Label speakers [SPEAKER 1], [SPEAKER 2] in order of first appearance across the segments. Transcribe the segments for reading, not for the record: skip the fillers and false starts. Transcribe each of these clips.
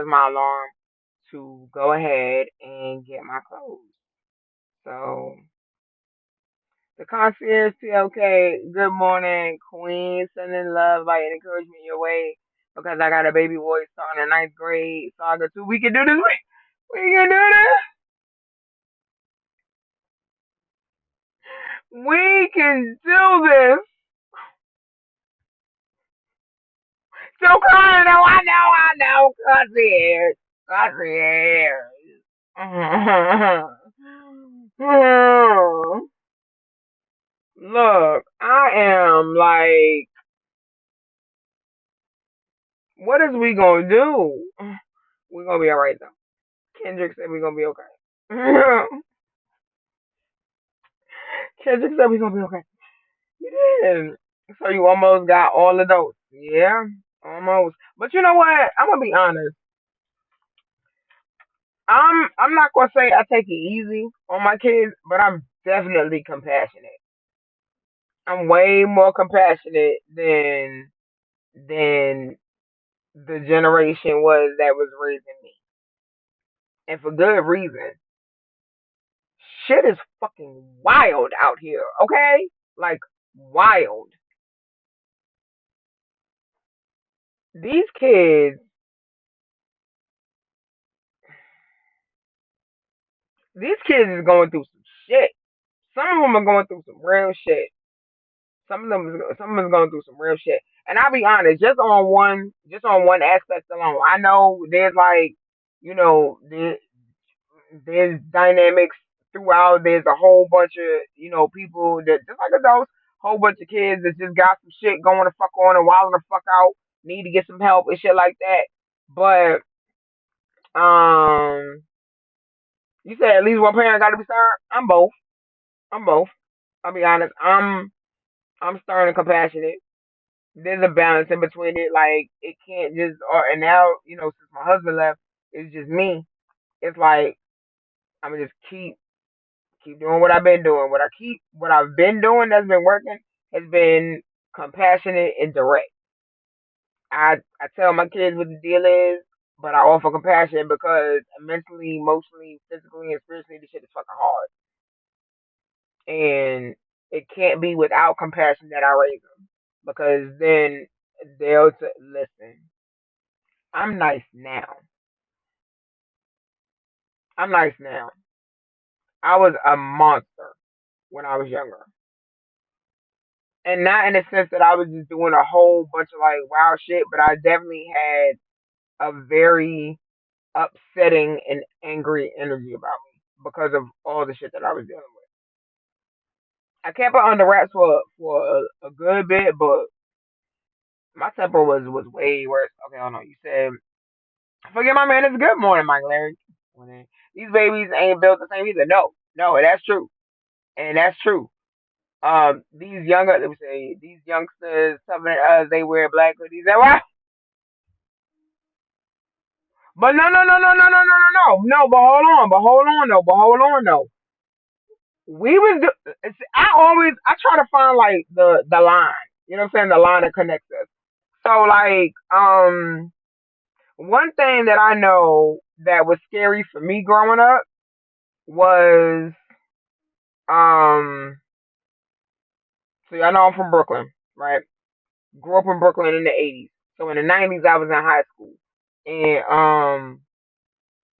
[SPEAKER 1] was my alarm to go ahead and get my clothes. So the concierge TLK, good morning, Queen, sending love, light, and encouragement your way because I got a baby boy starting in ninth grade. Saga 2, we can do this. We can do this. We can do this. Still crying though. I know. Concierge. Concierge. Look, I am like, what is we gonna do? We're gonna be alright though. Kendrick said we're gonna be okay. Kendrick said we're gonna be okay. You did. So you almost got all of those. Yeah, almost. But you know what? I'm gonna be honest. I'm not gonna say I take it easy on my kids, but I'm definitely compassionate. I'm way more compassionate than the generation was that was raising me, and for good reason. Shit is fucking wild out here, okay? Like wild. These kids, these kids is going through some shit. Some of them are going through some real shit. Some of them is going through some real shit. And I'll be honest, just on one aspect alone. I know there's like, you know, there's dynamics throughout. There's a whole bunch of, people that just like adults, whole bunch of kids that just got some shit going the fuck on and wilding the fuck out, need to get some help and shit like that. But you said at least one parent got to be stern. I'm both. I'm both. I'll be honest. I'm stern and compassionate. There's a balance in between it. Like it can't just and now since my husband left, it's just me. It's like I'm gonna just keep doing what I've been doing. What I've been doing that's been working has been compassionate and direct. I tell my kids what the deal is, but I offer compassion because mentally, emotionally, physically, and spiritually, this shit is fucking hard, and it can't be without compassion that I raise them because then listen. I'm nice now. I'm nice now. I was a monster when I was younger. And not in the sense that I was just doing a whole bunch of like wild shit, but I definitely had a very upsetting and angry energy about me because of all the shit that I was dealing with. I kept it under wraps for a good bit, but my temper was way worse. Okay, hold on. You said, forget my man. It's good morning, Mike Larry. Morning. These babies ain't built the same either. No, no, that's true, and that's true. These younger, let me say, these youngsters, some of they wear black hoodies. And why? But no, no, no, no, no, no, no, no, no, no. But hold on, though. We was, I try to find like the line. You know what I'm saying? The line that connects us. So like, one thing that I know that was scary for me growing up was, um, so I know I'm from Brooklyn, right? Grew up in Brooklyn in the '80s. So in the '90s, I was in high school, and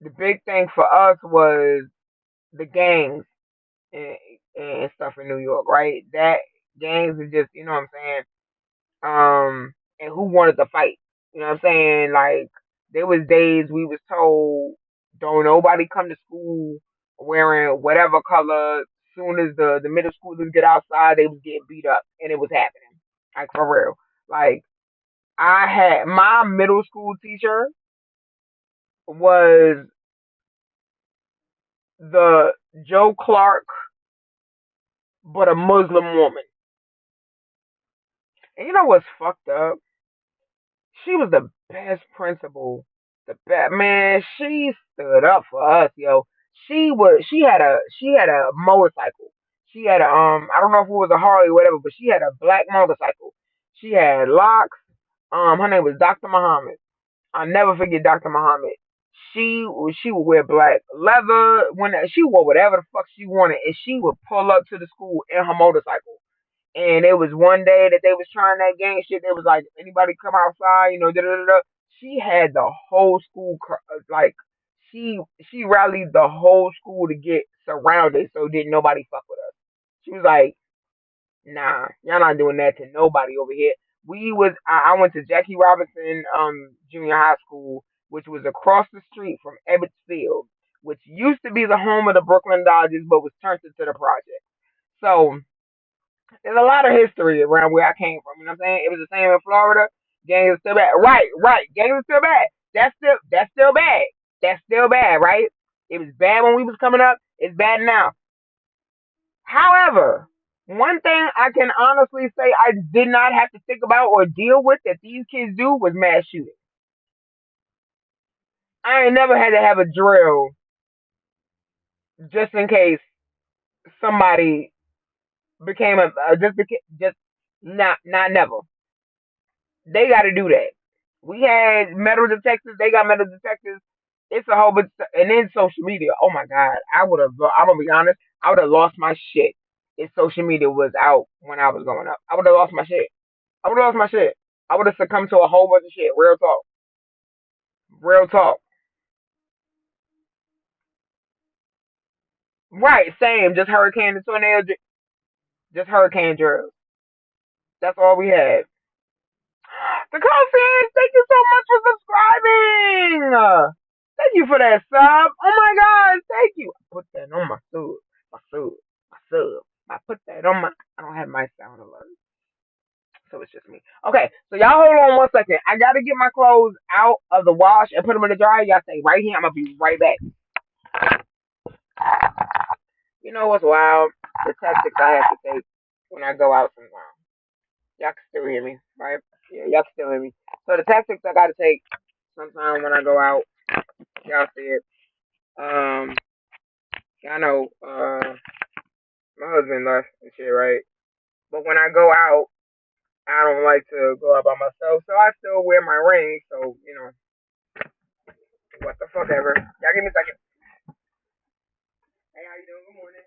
[SPEAKER 1] the big thing for us was the gangs and, and stuff in New York, right? That gangs is just, you know what I'm saying? And who wanted to fight? You know what I'm saying? Like there was days we was told, don't nobody come to school wearing whatever color. Soon as the middle schoolers get outside, they was getting beat up, and it was happening. Like for real. Like I had my middle school teacher was the Joe Clark, but a Muslim woman. And you know what's fucked up? She was the best principal. The best man. She stood up for us, yo. She had a motorcycle. She had a I don't know if it was a Harley or whatever, but she had a black motorcycle. She had locks. Her name was Dr. Muhammad. I'll never forget Dr. Muhammad. She would wear black leather when she wore whatever the fuck she wanted, and she would pull up to the school in her motorcycle. And it was one day that they was trying that gang shit. They was like, anybody come outside, da da da. Da. She had the whole school like she rallied the whole school to get surrounded, so didn't nobody fuck with us. She was like, nah, y'all not doing that to nobody over here. I went to Jackie Robinson Junior High School, which was across the street from Ebbets Field, which used to be the home of the Brooklyn Dodgers, but was turned into the project. So there's a lot of history around where I came from. You know what I'm saying? It was the same in Florida. Gangs are still bad. Right, right. Gangs are still bad. That's still bad. That's still bad, right? It was bad when we was coming up. It's bad now. However, one thing I can honestly say I did not have to think about or deal with that these kids do was mass shooting. I ain't never had to have a drill just in case somebody became just not never. They got to do that. We had metal detectors. They got metal detectors. It's a whole bunch. And then social media. Oh my God. I'm going to be honest. I would have lost my shit if social media was out when I was growing up. I would have lost my shit. I would have lost my shit. I would have succumbed to a whole bunch of shit. Real talk. Real talk. Right. Same. Just hurricane and tornado. Just hurricane drills. That's all we had. The fans, thank you so much for subscribing. Thank you for that sub. Oh my God, thank you. I put that on my sub, my sub, my sub. I put that on my. I don't have my sound alert, so it's just me. Okay, so y'all hold on one second. I gotta get my clothes out of the wash and put them in the dryer. Y'all stay right here. I'm gonna be right back. You know what's wild? The tactics I have to take when I go out sometimes. Y'all can still hear me, right? Yeah, y'all can still hear me. So the tactics I gotta take sometimes when I go out, y'all see it. Um, I know, my husband left and shit, right? But when I go out, I don't like to go out by myself, so I still wear my ring. So what the fuck ever. Y'all give me a second. Hey, how you doing? Good morning.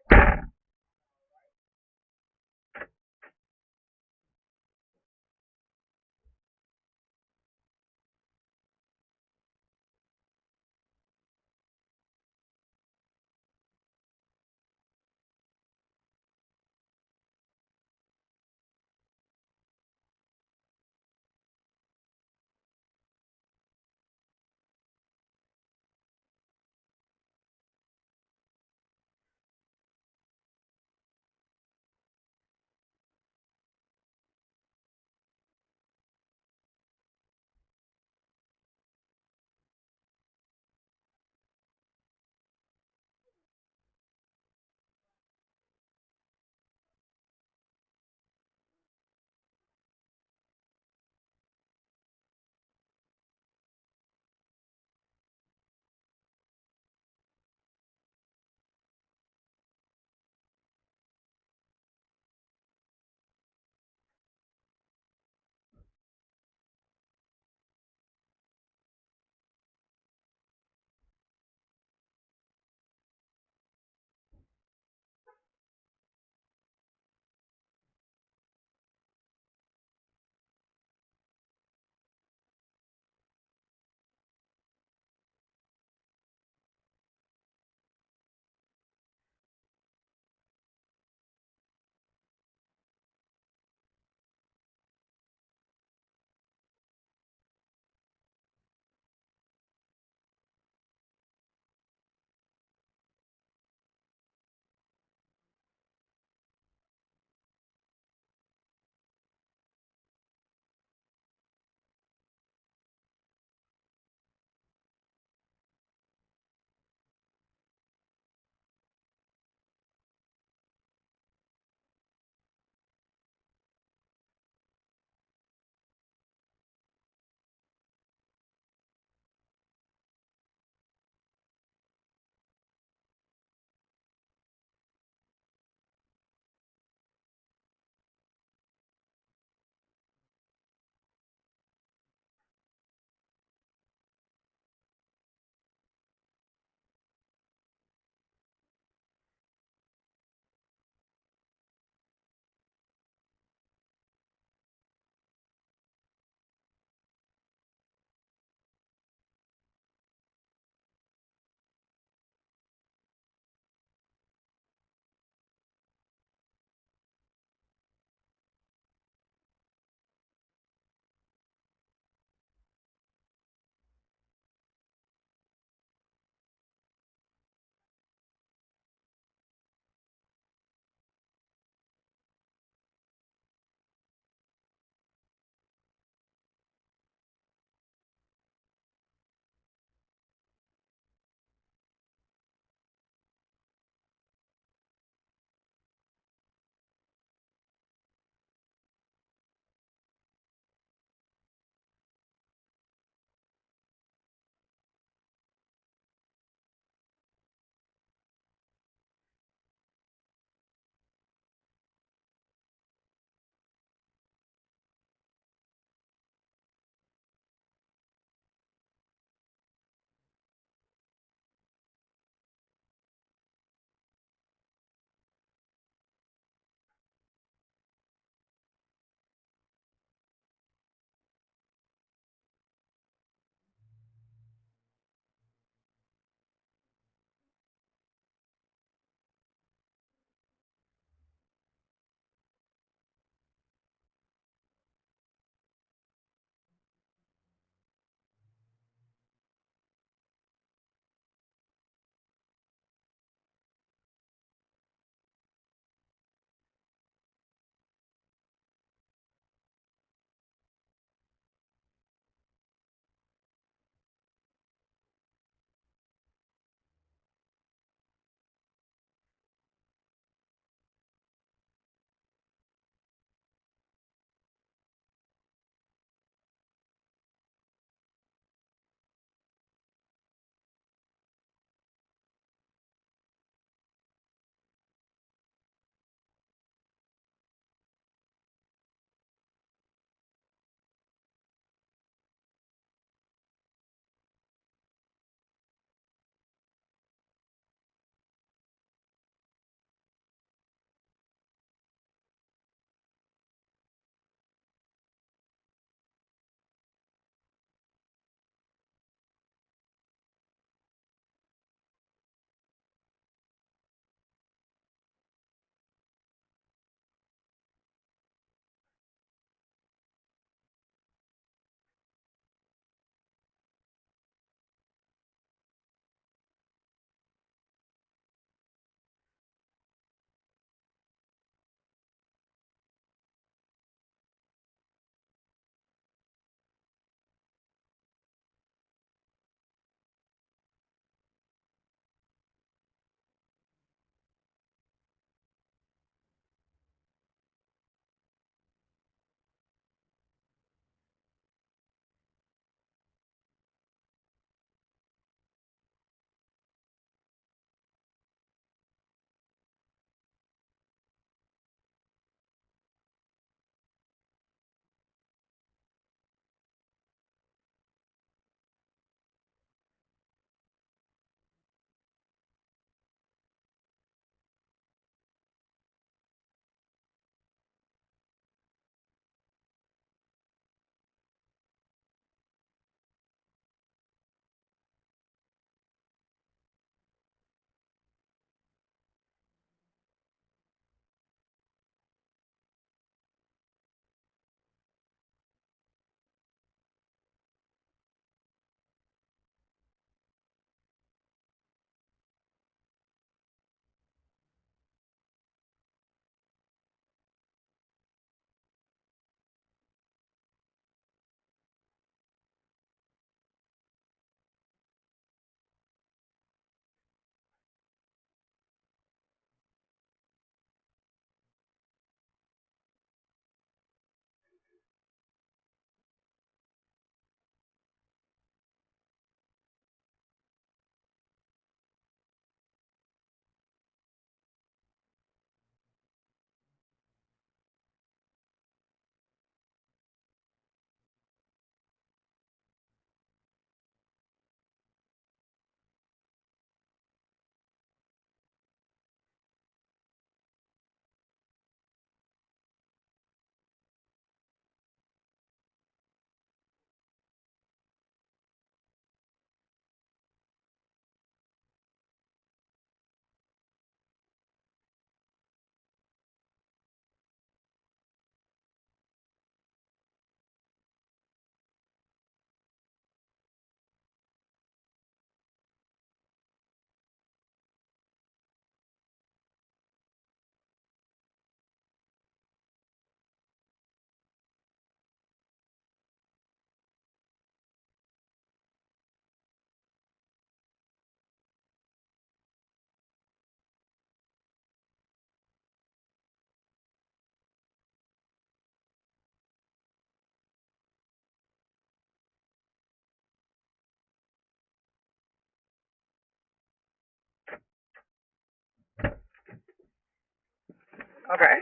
[SPEAKER 1] Okay.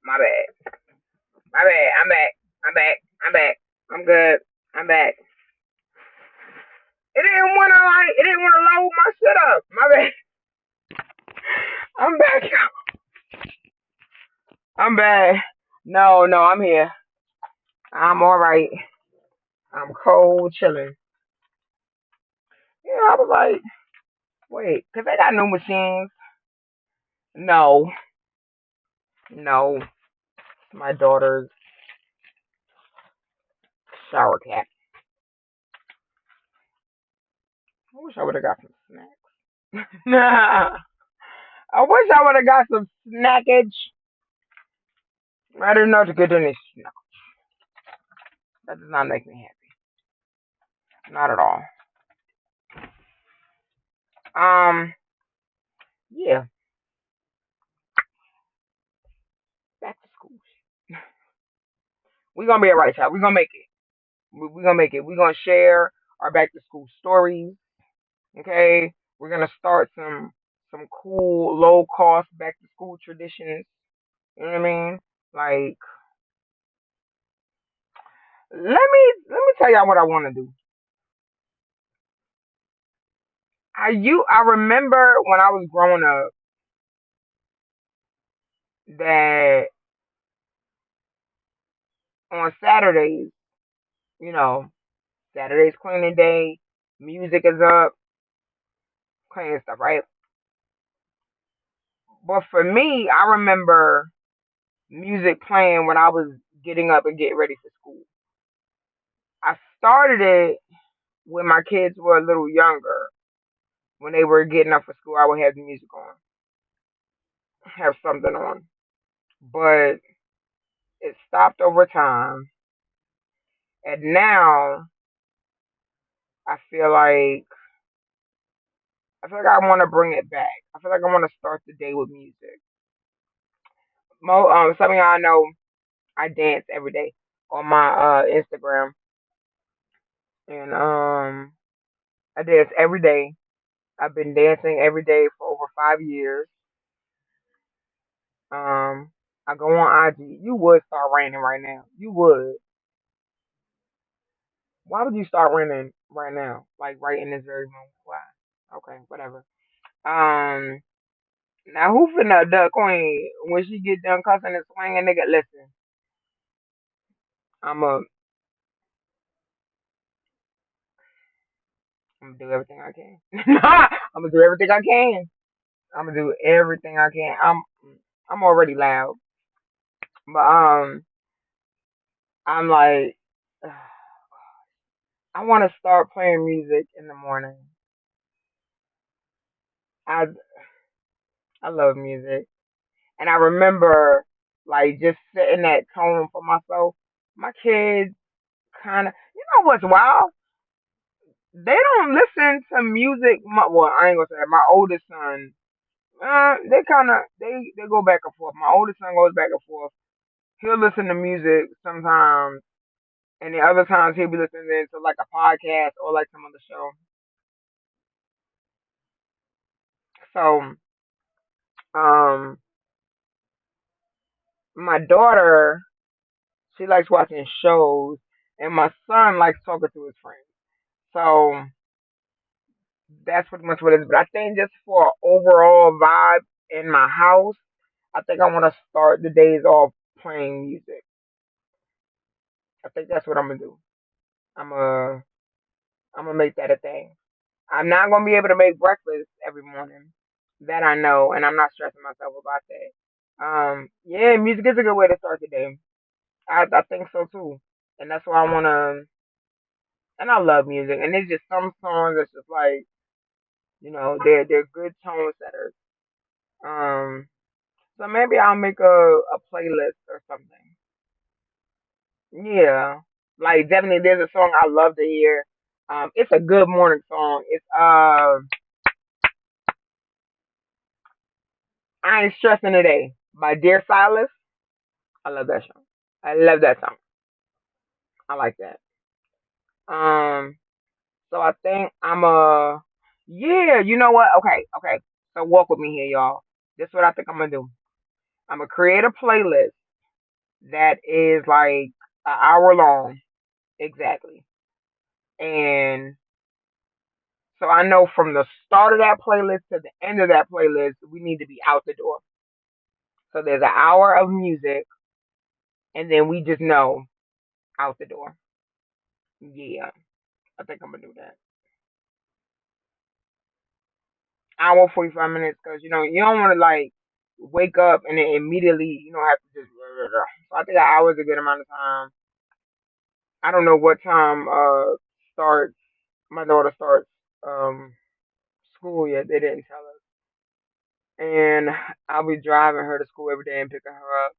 [SPEAKER 1] My bad. My bad. I'm back. I'm back. I'm back. I'm good. I'm back. It didn't wanna load my shit up. My bad. I'm back. I'm back. No, no, I'm here. I'm alright. I'm cold chilling. Yeah, I was like, wait, 'cause they got new machines. No, no. My daughter's shower cap. I wish I would have got some snacks. Nah. I wish I would have got some snackage. I didn't know to get any snack. That does not make me happy. Not at all. Um, yeah, back to school. We're gonna be alright, child. We're gonna make it. We're gonna make it. We're gonna share our back to school stories. Okay. We're gonna start some cool low cost back to school traditions. You know what I mean? Like, let me tell y'all what I want to do. I remember when I was growing up that on Saturdays, you know, Saturday's cleaning day, music is up, cleaning stuff, right? But for me, I remember music playing when I was getting up and getting ready for school. I started it when my kids were a little younger. When they were getting up for school, I would have the music on, have something on. But it stopped over time, and now I I feel like I want to bring it back. I feel like I want to start the day with music. Some of y'all know I dance every day on my Instagram, and I dance every day. I've been dancing every day for over 5 years. Um, I go on IG. You would start raining right now. You would. Why would you start raining right now? Like right in this very moment? Why? Okay, whatever. Um, now who finna the queen when she get done cussing and swinging? Nigga, listen. I'm a, I'm gonna do everything I can. I'm gonna do everything I can. I'm gonna do everything I can. I'm already loud, but I'm like, I want to start playing music in the morning. I I love music, and I remember like just setting that tone for myself. My kids kind of, you know what's wild? They don't listen to music. Well, I ain't gonna say that. My oldest son. They kind of they go back and forth. My oldest son goes back and forth. He'll listen to music sometimes, and the other times he'll be listening to like a podcast or like some other show. So, um, my daughter, she likes watching shows, and my son likes talking to his friends. So that's pretty much what it is. But I think just for overall vibe in my house, I think I want to start the days off playing music. I think that's what I'm gonna do. I'm gonna I'm gonna make that a thing. I'm not gonna be able to make breakfast every morning. That I know, and I'm not stressing myself about that. Yeah, music is a good way to start the day. I think so too, and that's why I wanna. And I love music, and there's just some songs that's just like they're good tone setters. Um, so maybe I'll make a playlist or something. Yeah, like definitely there's a song I love to hear. It's a good morning song. It's I Ain't Stressing Today by Dear Silas. I love that song. I love that song. I like that. Um, so I think I'm a yeah. You know what? Okay, okay. So walk with me here, y'all. This is what I think I'm gonna do. I'm gonna create a playlist that is like an hour long exactly, and so I know from the start of that playlist to the end of that playlist, we need to be out the door. So there's an hour of music, and then we just know out the door. Yeah, I think I'm gonna do that. Hour 45 minutes, because you don't want to like wake up and then immediately have to just. So I think an hour is a good amount of time. I don't know what time starts. My daughter starts um school yet. They didn't tell us, and I'll be driving her to school every day and picking her up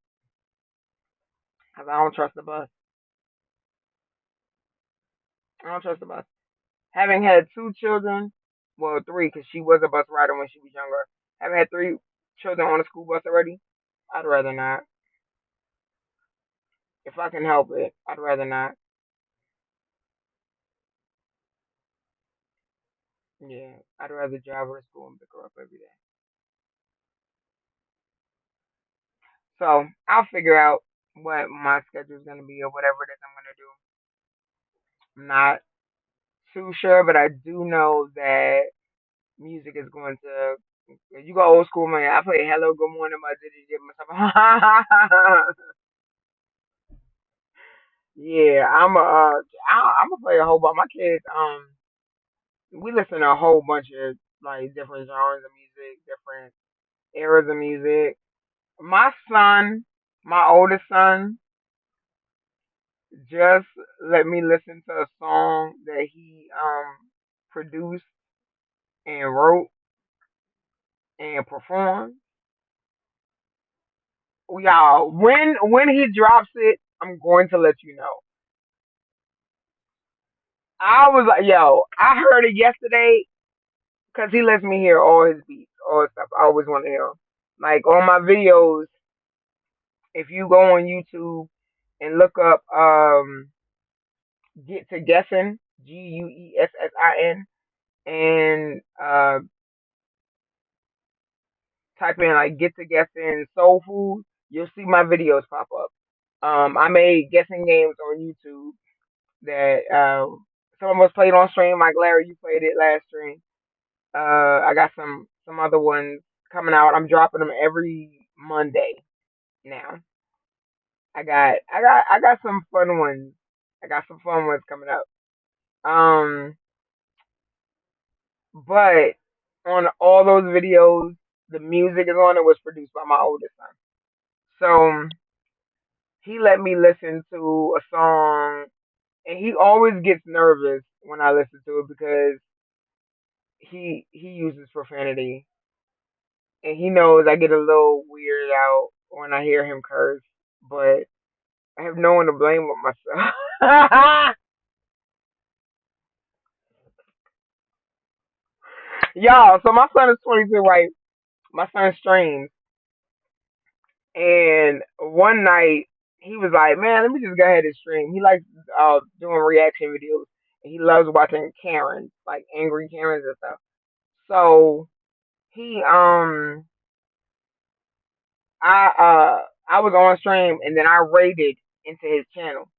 [SPEAKER 1] because I don't trust the bus. I don't trust the bus. Having had two children, well, three, because she was a bus rider when she was younger. Having had three children on a school bus already, I'd rather not. If I can help it, I'd rather not. Yeah, I'd rather drive her to school and pick her up every day. So I'll figure out what my schedule's gonna be or whatever it is I'm gonna do. I'm not too sure, but I do know that music is going to. You go old school, man. I play "Hello, Good Morning," my Diddy Jib myself. Yeah, I'm gonna play a whole bunch. My kids, we listen to a whole bunch of like different genres of music, different eras of music. My son, my oldest son, just let me listen to a song that he produced and wrote and performed. Y'all, when he drops it, I'm going to let you know. I was like, yo, I heard it yesterday because he lets me hear all his beats, all his stuff. I always want to hear 'em. Like on my videos, if you go on YouTube and look up Get to Guessing, Guessin, and type in like Get to Guessing Soul Food, you'll see my videos pop up. I made guessing games on YouTube that some of us played on stream, like Larry, you played it last stream. I got some other ones coming out. I'm dropping them every Monday now. I got some fun ones. I got some fun ones coming up. Um, but on all those videos, the music is on it was produced by my oldest son. So he let me listen to a song, and he always gets nervous when I listen to it because he uses profanity, and he knows I get a little weirded out when I hear him curse. But I have no one to blame but myself. Y'all, so my son is 22, right? My son streams, and one night he was like, "Man, let me just go ahead and stream." He likes doing reaction videos, and he loves watching Karens, like angry Karens and stuff. So he I was on stream, and then I raided into his channel,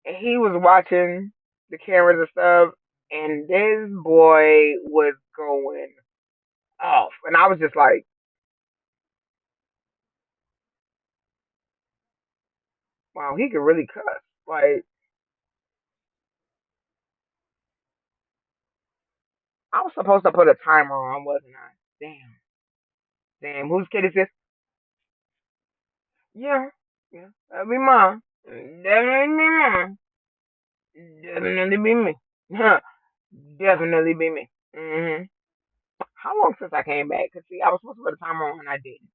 [SPEAKER 1] and he was watching the cameras and stuff, and this boy was going off, and I was just like, wow, he could really cuss. Like, I was supposed to put a timer on, wasn't I? Damn, damn. Whose kid is this? Yeah, yeah, that'd be mine. Definitely be mine. Definitely be me. Definitely be me. How long since I came back? Cause see, I was supposed to put a timer on and I didn't.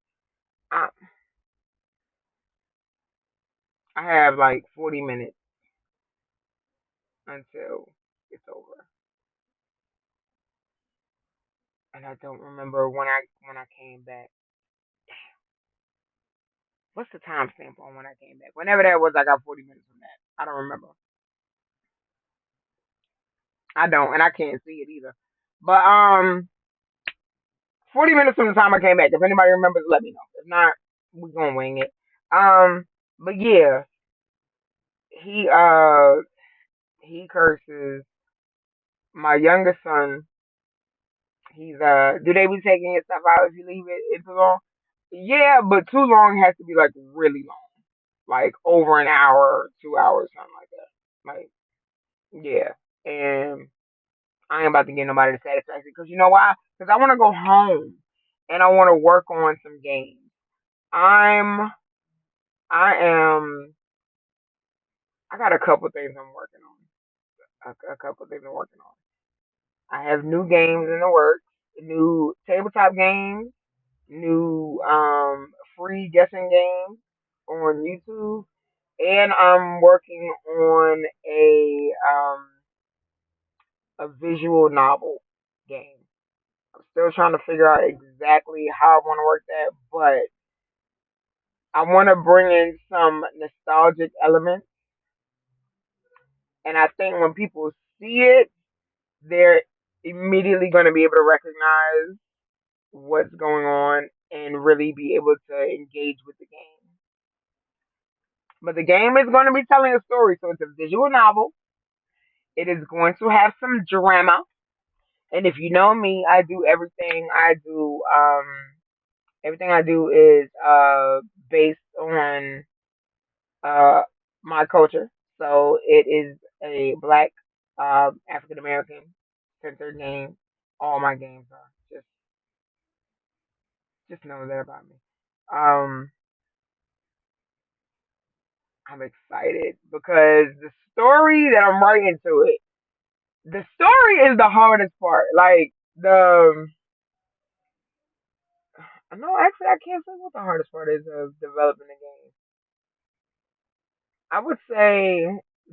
[SPEAKER 1] I I have like 40 minutes until it's over, and I don't remember when I came back. What's the timestamp on when I came back? Whenever that was, I got 40 minutes from that. I don't remember. I don't, and I can't see it either. But 40 minutes from the time I came back. If anybody remembers, let me know. If not, we gonna wing it. Um, but yeah, he uh he curses. My youngest son, he's do they be taking his stuff out if you leave it too long? Yeah, but too long has to be like really long, like over an hour, 2 hours, something like that. Like yeah, and I ain't about to get nobody the satisfaction because you know why? Because I want to go home and I want to work on some games. I'm I am I got a couple things I'm working on. A couple things I'm working on. I have new games in the works, new tabletop games, new free guessing games on YouTube, and I'm working on a visual novel game. I'm still trying to figure out exactly how I want to work that, but I want to bring in some nostalgic elements, and I think when people see it, they're immediately going to be able to recognize what's going on and really be able to engage with the game. But the game is going to be telling a story, so it's a visual novel. It is going to have some drama, and if you know me, I do everything I do. Everything I do is based on uh my culture. So it is a black African American centered game. All my games are just know that about me. Um, I'm excited because the story that I'm writing to it, the story is the hardest part. Like the no, actually, I can't say what the hardest part is of developing a game. I would say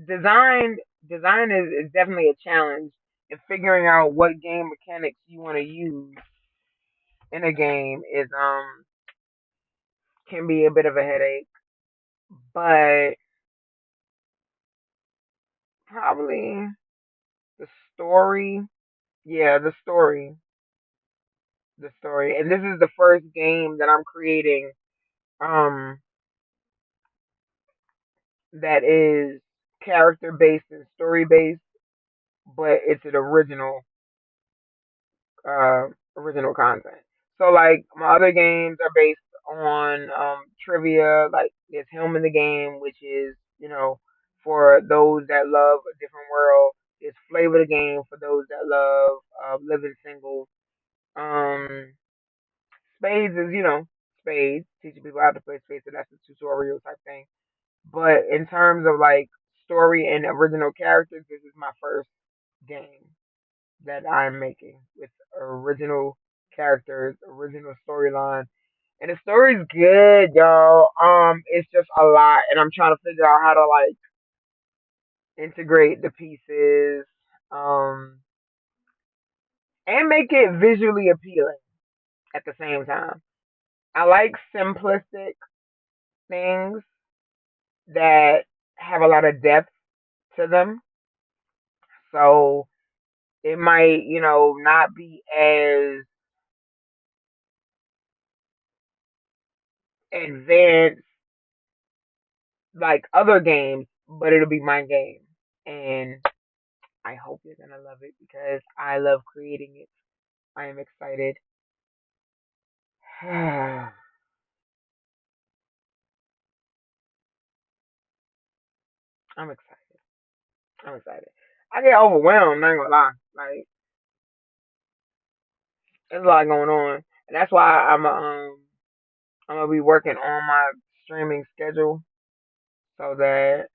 [SPEAKER 1] design design is definitely a challenge and figuring out what game mechanics you want to use in a game is can be a bit of a headache. But probably the story, yeah, the story. And this is the first game that I'm creating um that is character based and story based, but it's an uh original content. So like my other games are based on trivia, like there's Helm in the Game, which is, for those that love a different world. It's Flavor the Game for those that love living single. Um Spades is, Spades, teaching people how to play spades, so that's a tutorial type thing. But in terms of like story and original characters, this is my first game that I'm making with original characters, original storyline. And the story's good, y'all. It's just a lot, and I'm trying to figure out how to like integrate the pieces, um, and make it visually appealing at the same time. I like simplistic things that have a lot of depth to them. So it might, not be as advanced like other games, but it'll be my game. And I hope you're gonna love it because I love creating it. I am excited. I'm excited. I'm excited. I get overwhelmed, I ain't gonna lie. Like there's a lot going on. And that's why I'm gonna be working on my streaming schedule so that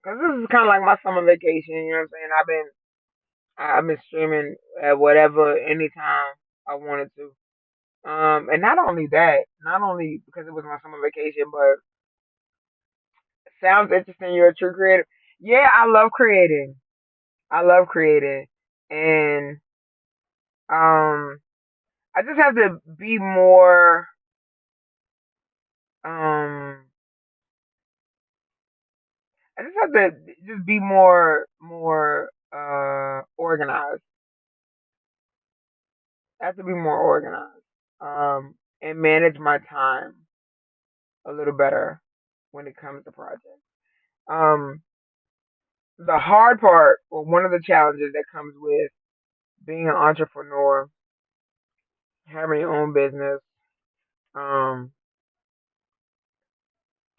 [SPEAKER 1] because this is kind of like my summer vacation. You know what I'm saying? I've been streaming at whatever anytime I wanted to. And not only that, not only because it was my summer vacation, but it sounds interesting. You're a true creator. Yeah, I love creating. I love creating, and um, I just have to be more. Um, I just have to just be more organized. I have to be more organized. And manage my time. a little better when it comes to projects. Um, the hard part, or one of the challenges that comes with being an entrepreneur, having your own business, um,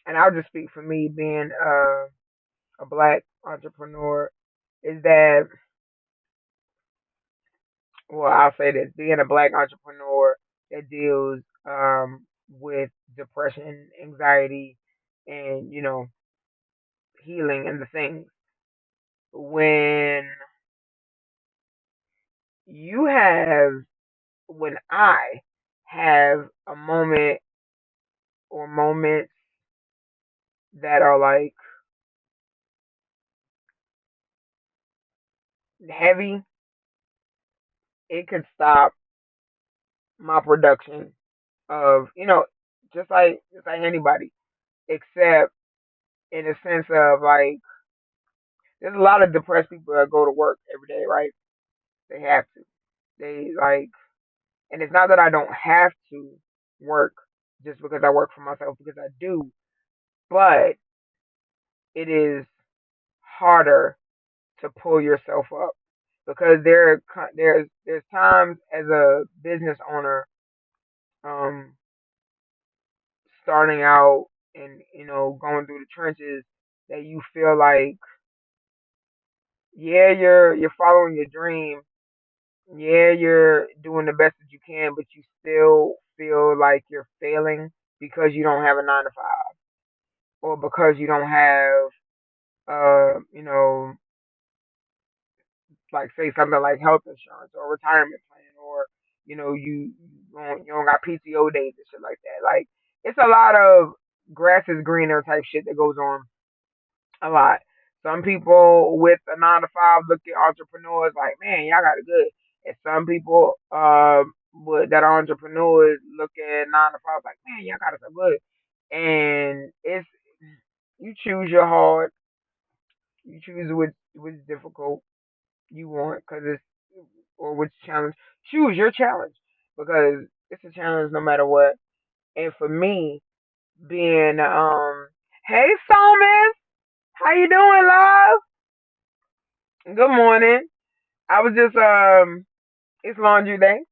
[SPEAKER 1] and I'll just speak for me being a black entrepreneur, is that, well, I'll say this, being a black entrepreneur that deals with depression, anxiety, and, healing and the things. When you have, when I have a moment or moments that are like heavy, it could stop my production of, just like anybody, except in a sense of like, there's a lot of depressed people that go to work every day, right? They have to. They like, and it's not that I don't have to work just because I work for myself, because I do, but it is harder to pull yourself up because there's times as a business owner, um, starting out and going through the trenches, that you feel like, yeah, you're following your dream, yeah, you're doing the best that you can, but you still feel like you're failing because you don't have a 9 to 5, or because you don't have, uh, you know, like say something like health insurance or retirement plan, or you don't got PTO days and shit like that. Like, it's a lot of grass is greener type shit that goes on a lot. Some people with a 9 to 5 look at entrepreneurs like, man, y'all got it good. And some people that are entrepreneurs look at 9 to 5 like, man, y'all got it so good. And it's, you choose your hard, you choose which difficult you want, because it's, or which challenge. Choose your challenge, because it's a challenge no matter what. And for me, being hey Somas, how you doing, love? Good morning. I was just it's laundry day.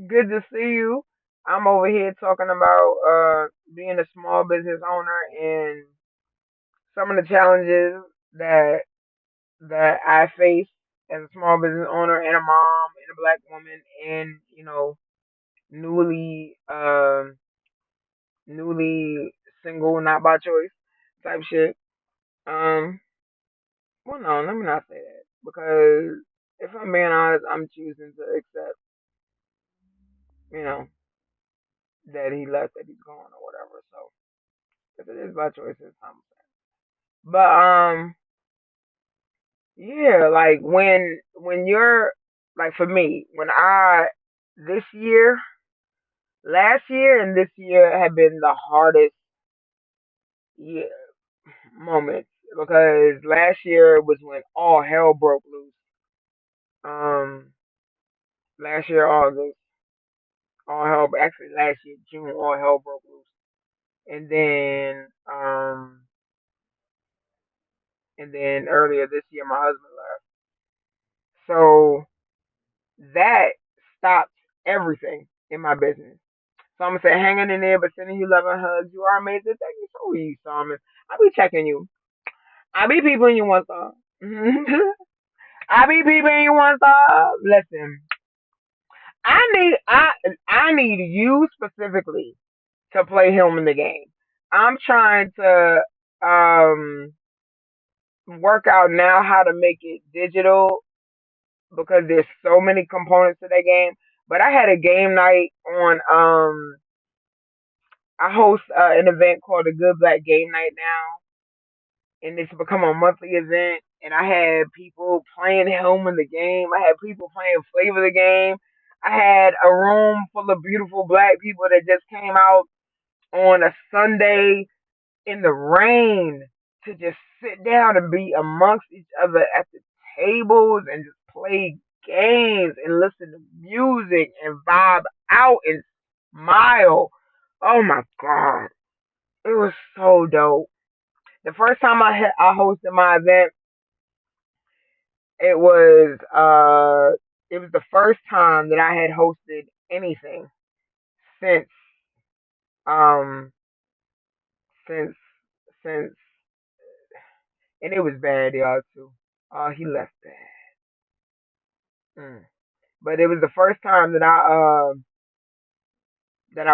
[SPEAKER 1] Good to see you. I'm over here talking about being a small business owner and some of the challenges that I face as a small business owner and a mom and a black woman, and newly newly single, not by choice type shit. Um well, no, let me not say that, because if I'm being honest, I'm choosing to accept, you know, that he left, that he's gone or whatever. So if it is by choice, it's time. But yeah, like when you're, like, for me, when I this year, last year and this year have been the hardest year moments, because last year was when all hell broke loose. Um, last year August, all hell, actually last year June, all hell broke loose, and then earlier this year my husband left. So that stopped everything in my business. So I'm gonna say, hanging in there, but sending you love and hugs. You are amazing. Thank you so much, Simon. I'll be checking you. I'll be peeping you once off. I'll be peeping you once off. Listen, I need I need you specifically to play him in the game. I'm trying to work out now how to make it digital, because there's so many components to that game. But I had a game night on I host an event called the Good Black Game Night now, and it's become a monthly event. And I had people playing Helm in the game. I had people playing Flavor the game. I had a room full of beautiful black people that just came out on a Sunday in the rain to just sit down and be amongst each other at the tables and just play games and listen to music and vibe out and smile. Oh my God. It was so dope. The first time I hosted my event, it was it was the first time that I had hosted anything since um since since and it was bad, y'all too. He left bad. Mm. But it was the first time that I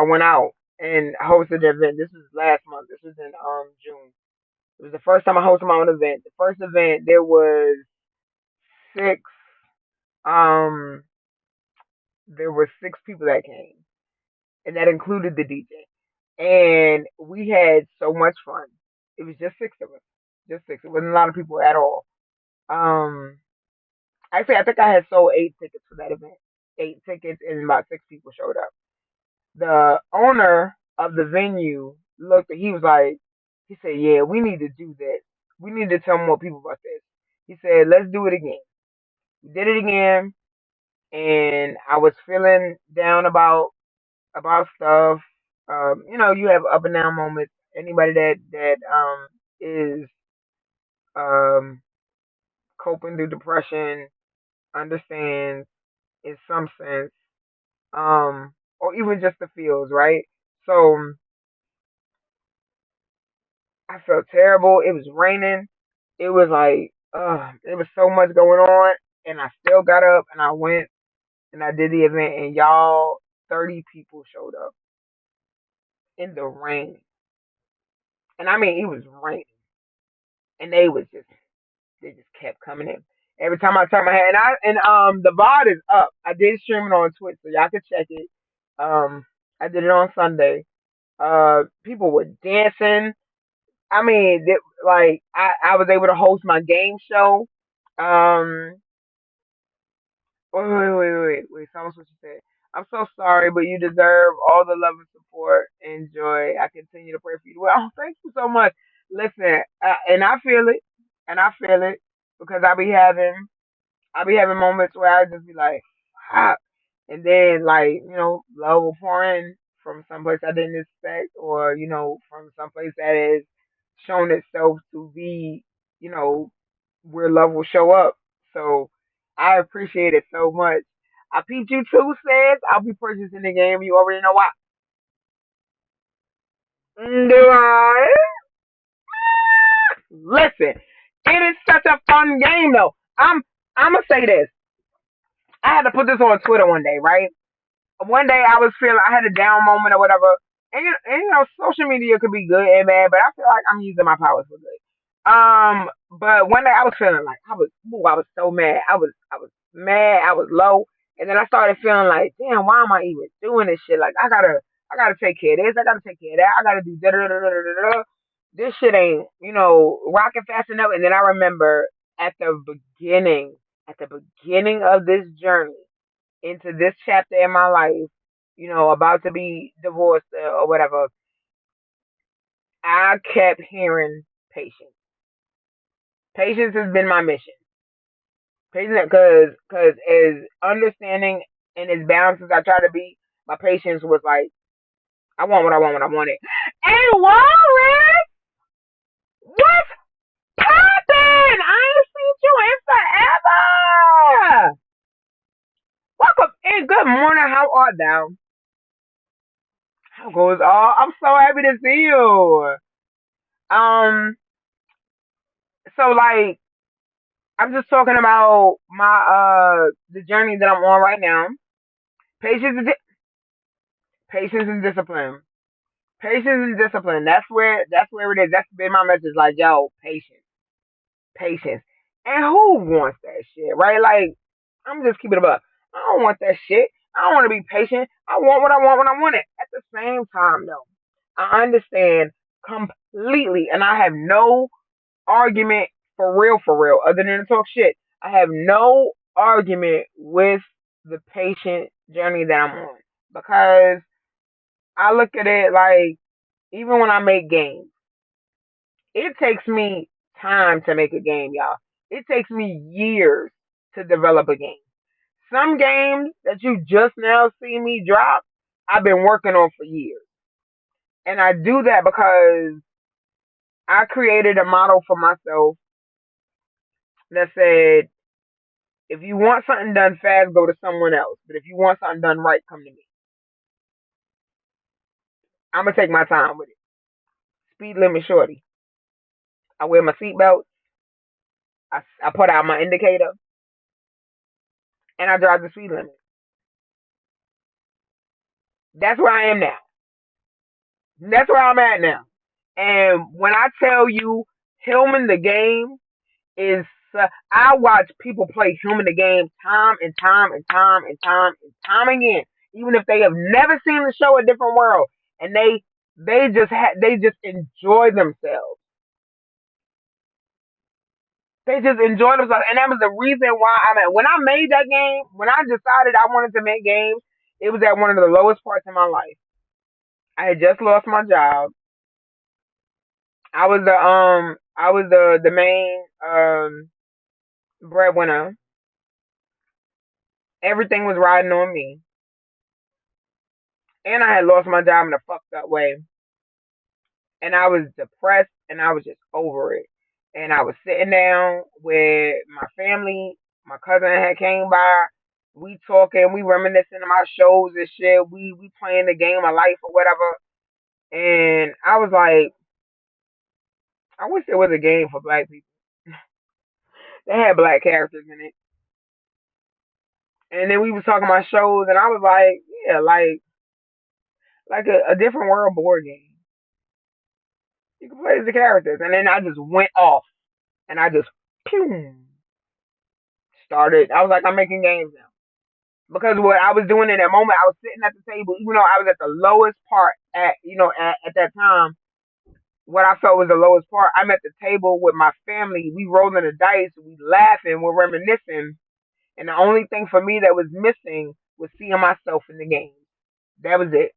[SPEAKER 1] went out and hosted an event. This was last month. This was in June. It was the first time I hosted my own event. The first event there was six um there were six people that came, and that included the DJ. And we had so much fun. It was just six of us, just six. It wasn't a lot of people at all. Um, Actually, I think I had sold 8 tickets for that event. 8 tickets, and about six people showed up. The owner of the venue looked. He was like, he said, "Yeah, we need to do this. We need to tell more people about this." He said, "Let's do it again." We did it again, and I was feeling down about stuff. You have up and down moments. Anybody that is um coping through depression understands in some sense, or even just the feels, right? So I felt terrible. It was raining. It was like, it was so much going on, and I still got up and I went and I did the event, and y'all, 30 people showed up in the rain, and I mean it was raining, and they just kept coming in. Every time I turned my head, and the VOD is up. I did stream it on Twitch, so y'all can check it. I did it on Sunday. People were dancing. I mean, like I was able to host my game show. Um, wait. Someone what you said. I'm so sorry, but you deserve all the love and support and joy. I continue to pray for you. Well, oh, thank you so much. Listen, and I feel it, and I feel it because I be having moments where I just be like, ah, and then like love will pour in from someplace I didn't expect, or from someplace that has shown itself to be, you know, where love will show up. So I appreciate it so much. I peeped you too says I'll be purchasing the game. You already know why. Do I? Listen, it is such a fun game though. I'm gonna say this. I had to put this on Twitter one day, right? One day I was feeling I had a down moment or whatever, and social media could be good and bad, but I feel like I'm using my powers for good. But one day I was feeling like I was so mad. I was mad. I was low, and then I started feeling like, damn, why am I even doing this shit? Like I gotta take care of this. I gotta take care of that. I gotta do da da da da da da. This shit ain't rocking fast enough. And then I remember at the at the beginning of this journey into this chapter in my life, about to be divorced or whatever, I kept hearing patience. Patience has been my mission. Patience, cause as understanding and as balanced as I try to be, my patience was like, I want what I want when I want it. Hey Warren, what's poppin'? I ain't seen you in forever. Welcome in. Good morning. How art thou? How goes all? I'm so happy to see you. Um, so like I'm just talking about the journey that I'm on right now. Patience and patience and discipline. Patience and discipline. That's where it is. That's been my message. Like, yo, patience. Patience. And who wants that shit, right? Like, I'm just keeping it up. I don't want that shit. I don't want to be patient. I want what I want when I want it. At the same time though, I understand completely and I have no argument for real, other than to talk shit. I have no argument with the patient journey that I'm on because I look at it like even when I make games, it takes me time to make a game, y'all. It takes me years to develop a game. Some games that you just now see me drop, I've been working on for years. And I do that because I created a model for myself that said, if you want something done fast, go to someone else. But if you want something done right, come to me. I'm gonna take my time with it. Speed limit shorty. I wear my seatbelt. I put out my indicator, and I drive the speed limit. That's where I am now. That's where I'm at now. And when I tell you, Hillman the game is, I watch people play Hillman the game time and time and time and time and time again, even if they have never seen the show A Different World, and they just enjoy themselves. They just enjoy themselves, and that was the reason why I'm at. When I made that game, when I decided I wanted to make games, it was at one of the lowest parts in my life. I had just lost my job. I was the main breadwinner. Everything was riding on me, and I had lost my job in a fucked up way, and I was depressed, and I was just over it. And I was sitting down with my family. My cousin had came by. We talking, we reminiscing about shows and shit. We playing the game of life or whatever. And I was like, I wish there was a game for black people. They had black characters in it. And then we was talking about shows, and I was like, yeah, like a different world board game. You can play as the characters. And then I just went off, and I just pew, started. I was like, I'm making games now. Because what I was doing in that moment, I was sitting at the table, even though I was at the lowest part at that time. What I felt was the lowest part. I'm at the table with my family. We rolling the dice, we laughing, we're reminiscing, and the only thing for me that was missing was seeing myself in the game. That was it.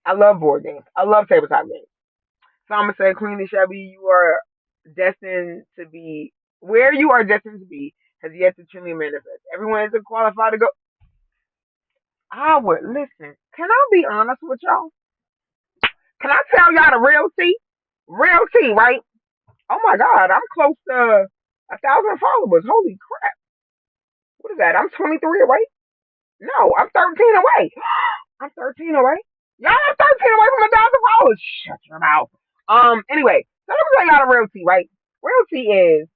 [SPEAKER 1] I love board games. I love tabletop games. So I'm gonna say, Queen Shelby, you are destined to be where you are destined to be has yet to truly manifest. Everyone isn't qualified to go. I would listen. Can I be honest with y'all? Can I tell y'all the real tea? Real tea, right? Oh my God, I'm close to 1,000 followers. Holy crap! What is that? I'm 23 away. No, I'm 13 away. I'm 13 away. Y'all, I'm 13 away from 1,000 followers. Shut your mouth. Anyway, so let me tell y'all the real tea, right? Real tea is,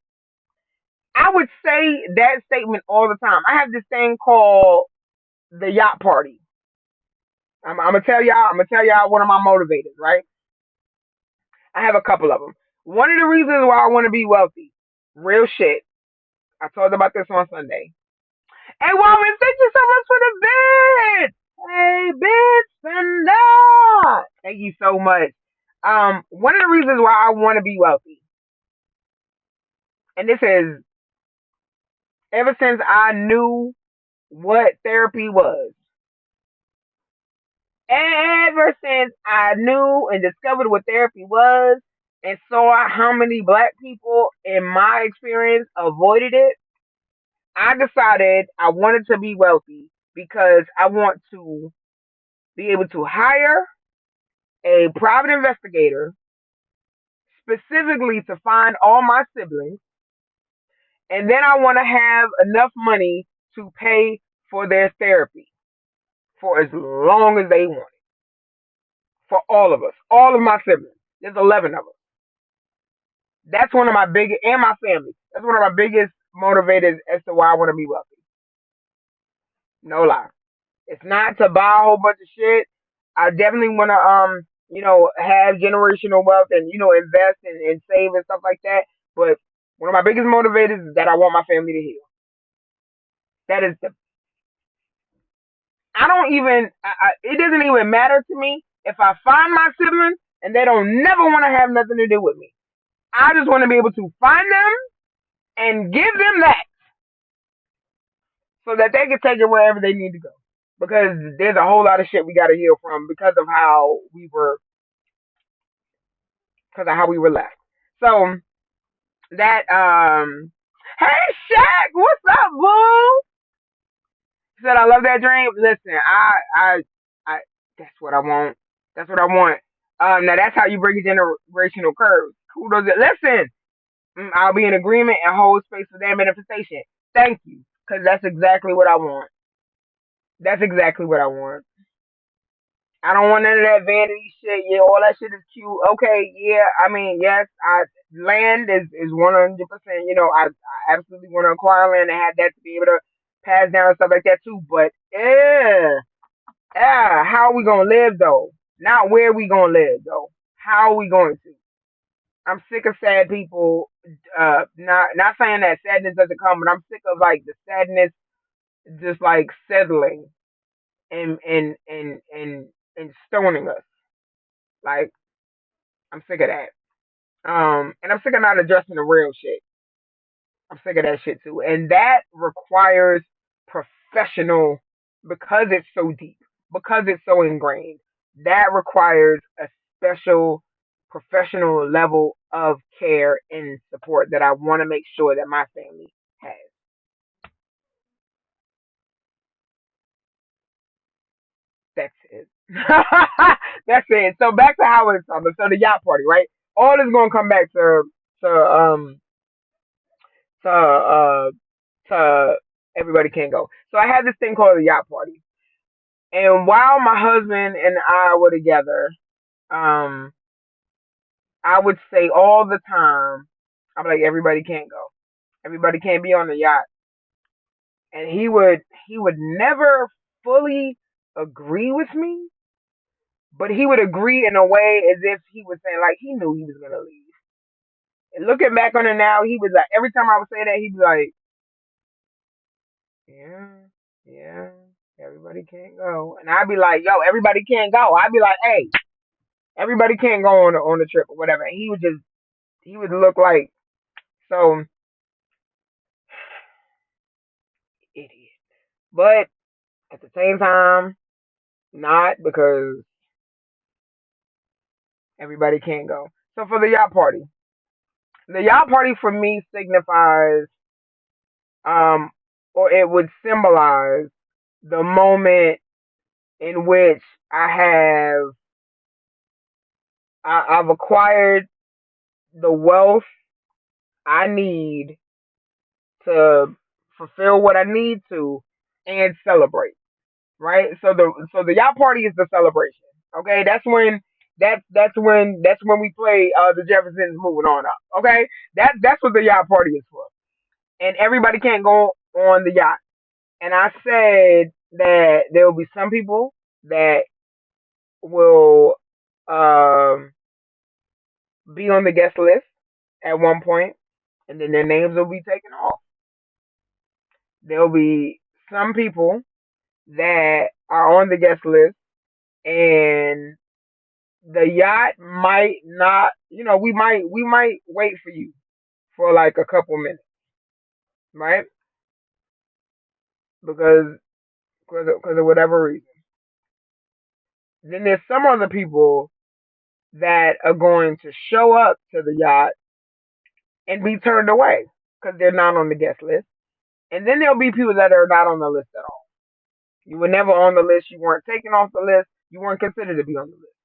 [SPEAKER 1] I would say that statement all the time. I have this thing called the yacht party. I'm gonna tell y'all. I'm gonna tell y'all one of my motivators, right? I have a couple of them. One of the reasons why I want to be wealthy, real shit. I talked about this on Sunday. Hey, woman, thank you so much for the bid. Hey, bid spender. Thank you so much. One of the reasons why I want to be wealthy, and this is ever since I knew what therapy was. Ever since I knew and discovered what therapy was and saw how many black people in my experience avoided it, I decided I wanted to be wealthy because I want to be able to hire a private investigator specifically to find all my siblings, and then I want to have enough money to pay for their therapy for as long as they want it. For all of us, all of my siblings. There's 11 of us. That's one of my biggest, and my family. That's one of my biggest motivators as to why I want to be wealthy. No lie. It's not to buy a whole bunch of shit. I definitely want to, have generational wealth and, invest and save and stuff like that. But one of my biggest motivators is that I want my family to heal. That is I don't even, it doesn't even matter to me if I find my siblings and they don't never want to have nothing to do with me. I just want to be able to find them and give them that so that they can take it wherever they need to go. Because there's a whole lot of shit we got to heal from because of how we were left. So that, hey Shaq, what's up, boo? Said I love that dream. Listen, I, that's what I want. That's what I want. Now that's how you break a generational curve. Who does it? Listen, I'll be in agreement and hold space for their manifestation. Thank you, because that's exactly what I want. That's exactly what I want. I don't want none of that vanity shit. Yeah, all that shit is cute. Okay, yeah. I mean, yes, I land is 100%. I absolutely want to acquire land and have that to be able to pass down and stuff like that too. But how are we gonna live though? Not where we gonna live though. How are we going to? I'm sick of sad people. Not saying that sadness doesn't come, but I'm sick of like the sadness just like settling and stoning us. Like I'm sick of that. And I'm sick of not addressing the real shit. I'm sick of that shit too. And that requires professional because it's so deep, because it's so ingrained. That requires a special professional level of care and support that I want to make sure that my family has. That's it. That's it. So back to how it's talking. So the yacht party, right? All is gonna come back to to to everybody can't go. So I had this thing called the yacht party. And while my husband and I were together, um, I would say all the time, I'm like, everybody can't go. Everybody can't be on the yacht. And he would never fully agree with me, but he would agree in a way as if he was saying like he knew he was gonna leave. And looking back on it now, he was like every time I would say that, he'd be like, yeah, yeah, everybody can't go. And I'd be like, yo, everybody can't go. I'd be like, hey, everybody can't go on the trip or whatever. And he would look like so idiot. But at the same time, not because everybody can't go. So for the yacht party for me signifies um or it would symbolize the moment in which I have I've acquired the wealth I need to fulfill what I need to and celebrate. Right? So the yacht party is the celebration. Okay, that's when we play the Jeffersons moving on up. Okay, that's what the yacht party is for. And everybody can't go on the yacht. And I said that there will be some people that will um be on the guest list at one point, and then their names will be taken off. There'll be some people that are on the guest list, and the yacht might not, we might wait for you for like a couple minutes, right? Because of whatever reason. Then there's some other people that are going to show up to the yacht and be turned away because they're not on the guest list. And then there'll be people that are not on the list at all. You were never on the list. You weren't taken off the list. You weren't considered to be on the list.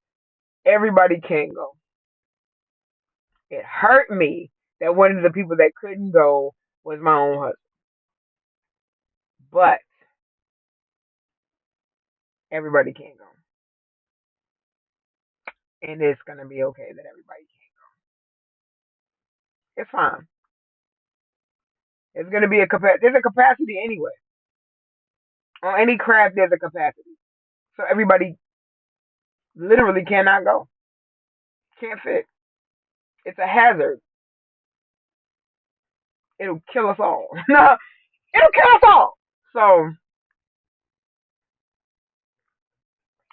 [SPEAKER 1] Everybody can't go. It hurt me that one of the people that couldn't go was my own husband. But everybody can't go. And it's gonna be okay that everybody can't. It's fine. It's gonna be there's a capacity anyway. On any craft there's a capacity. So everybody literally cannot go. Can't fit. It's a hazard. It'll kill us all. No, it'll kill us all. So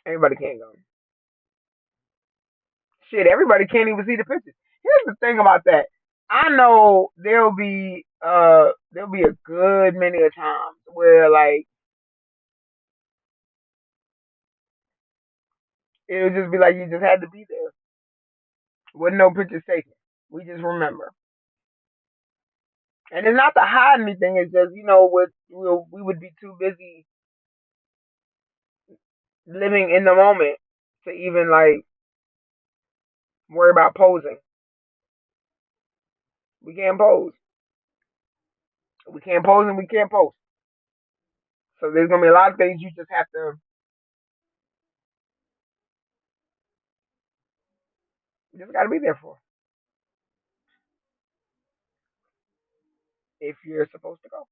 [SPEAKER 1] everybody can't go. Shit, everybody can't even see the pictures. Here's the thing about that. I know there'll be a good many of times where like it'll just be like you just had to be there. Wasn't no pictures taken. We just remember. And it's not to hide anything. It's just we would be too busy living in the moment to even like worry about posing. We can't pose. We can't pose and we can't post. So there's gonna be a lot of things you just have to, you just gotta be there for if you're supposed to go.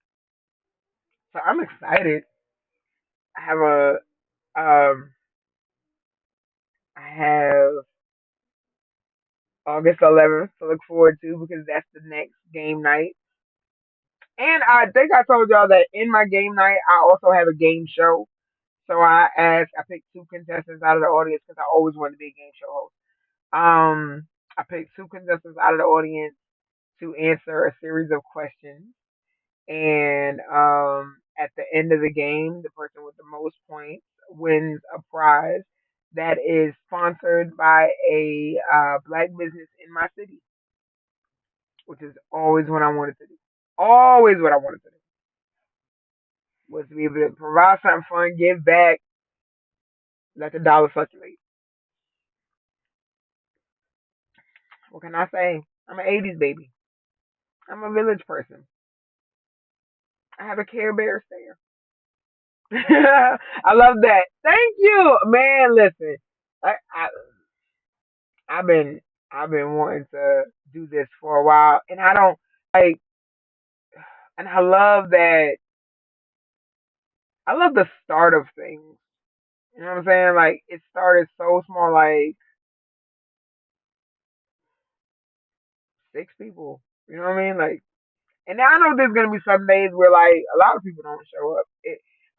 [SPEAKER 1] So I'm excited. I have um I have August 11th to look forward to because that's the next game night. And I think I told y'all that in my game night I also have a game show. So I picked two contestants out of the audience because I always wanted to be a game show host. I picked two contestants out of the audience to answer a series of questions. And at the end of the game, the person with the most points wins a prize that is sponsored by a black business in my city, which is always what I wanted to do. Always what I wanted to do was to be able to provide something fun, give back, let the dollar circulate. What can I say? I'm an 80s baby. I'm a village person. I have a Care Bear stare. I love that. Thank you, man. Listen, I I've been I've been wanting to do this for a while, and I don't like, and I love that. I love the start of things. You know what I'm saying? Like it started so small, like 6 people. You know what I mean? Like, and now I know there's gonna be some days where like a lot of people don't show up.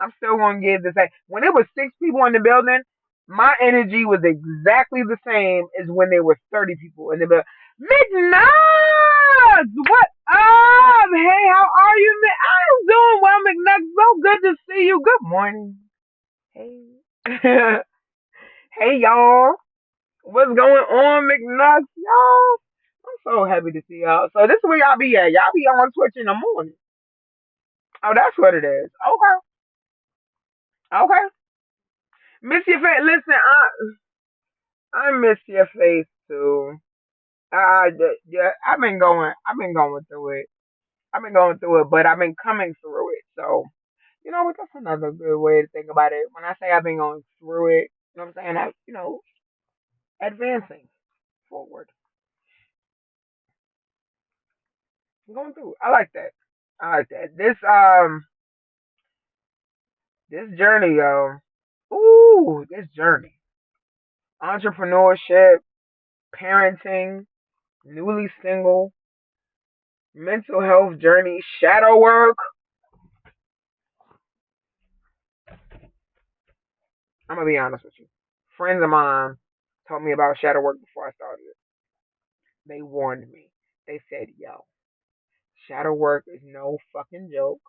[SPEAKER 1] I'm still gonna give the same. When it was 6 people in the building, my energy was exactly the same as when there were 30 people in the building. McNugs, what up? Hey, how are you? I'm doing well, McNugs. So good to see you. Good morning. Hey, hey, y'all. What's going on, McNugs, y'all? I'm so happy to see y'all. So this is where y'all be at. Y'all be on Twitch in the morning. Oh, that's what it is. Okay, okay. Miss your face. Listen, I miss your face too. Yeah, I've been going through it. I've been going through it, but I've been coming through it. So, you know what? That's another good way to think about it. When I say I've been going through it, you know what I'm saying? Advancing forward, I'm going through it. I like that. I like that. This journey, yo. Ooh, this journey. Entrepreneurship, parenting, newly single, mental health journey, shadow work. I'm gonna be honest with you. Friends of mine told me about shadow work before I started it. They warned me. They said, yo, shadow work is no fucking joke.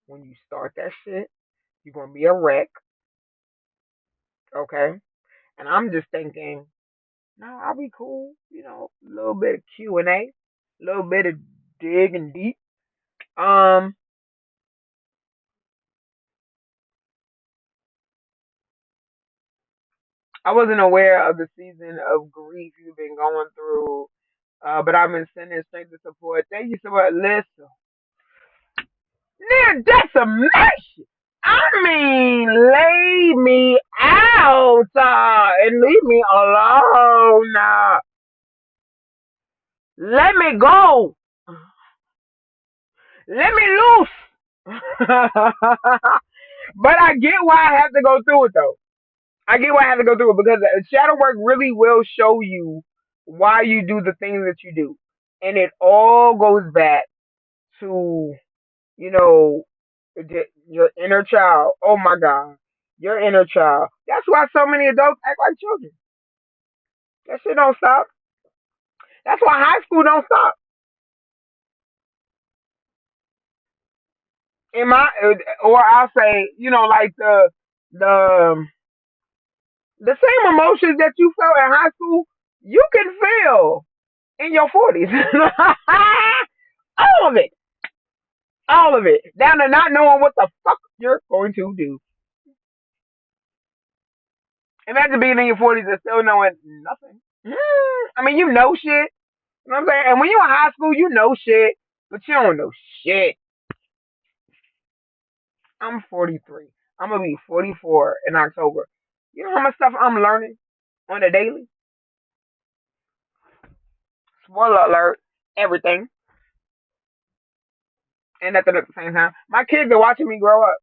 [SPEAKER 1] When you start that shit, you're gonna be a wreck, okay? And I'm just thinking, no, I'll be cool. A little bit of Q&A, a little bit of digging deep. Um, I wasn't aware of the season of grief you've been going through, but I've been sending strength and support. Thank you so much. Listen, near decimation. I mean, lay me out and leave me alone. Let me go. Let me loose. But I get why I have to go through it, though. I get why I have to go through it because shadow work really will show you why you do the things that you do. And it all goes back to, you know, your inner child. Oh my God. Your inner child. That's why so many adults act like children. That shit don't stop. That's why high school don't stop. In my, or I'll say, like the the same emotions that you felt in high school, you can feel in your 40s. All of it. All of it. Down to not knowing what the fuck you're going to do. Imagine being in your 40s and still knowing nothing. I mean, you know shit. You know what I'm saying? And when you're in high school, you know shit, but you don't know shit. I'm 43. I'm gonna be 44 in October. You know how much stuff I'm learning on a daily? Spoiler alert, everything and nothing at the same time. My kids are watching me grow up.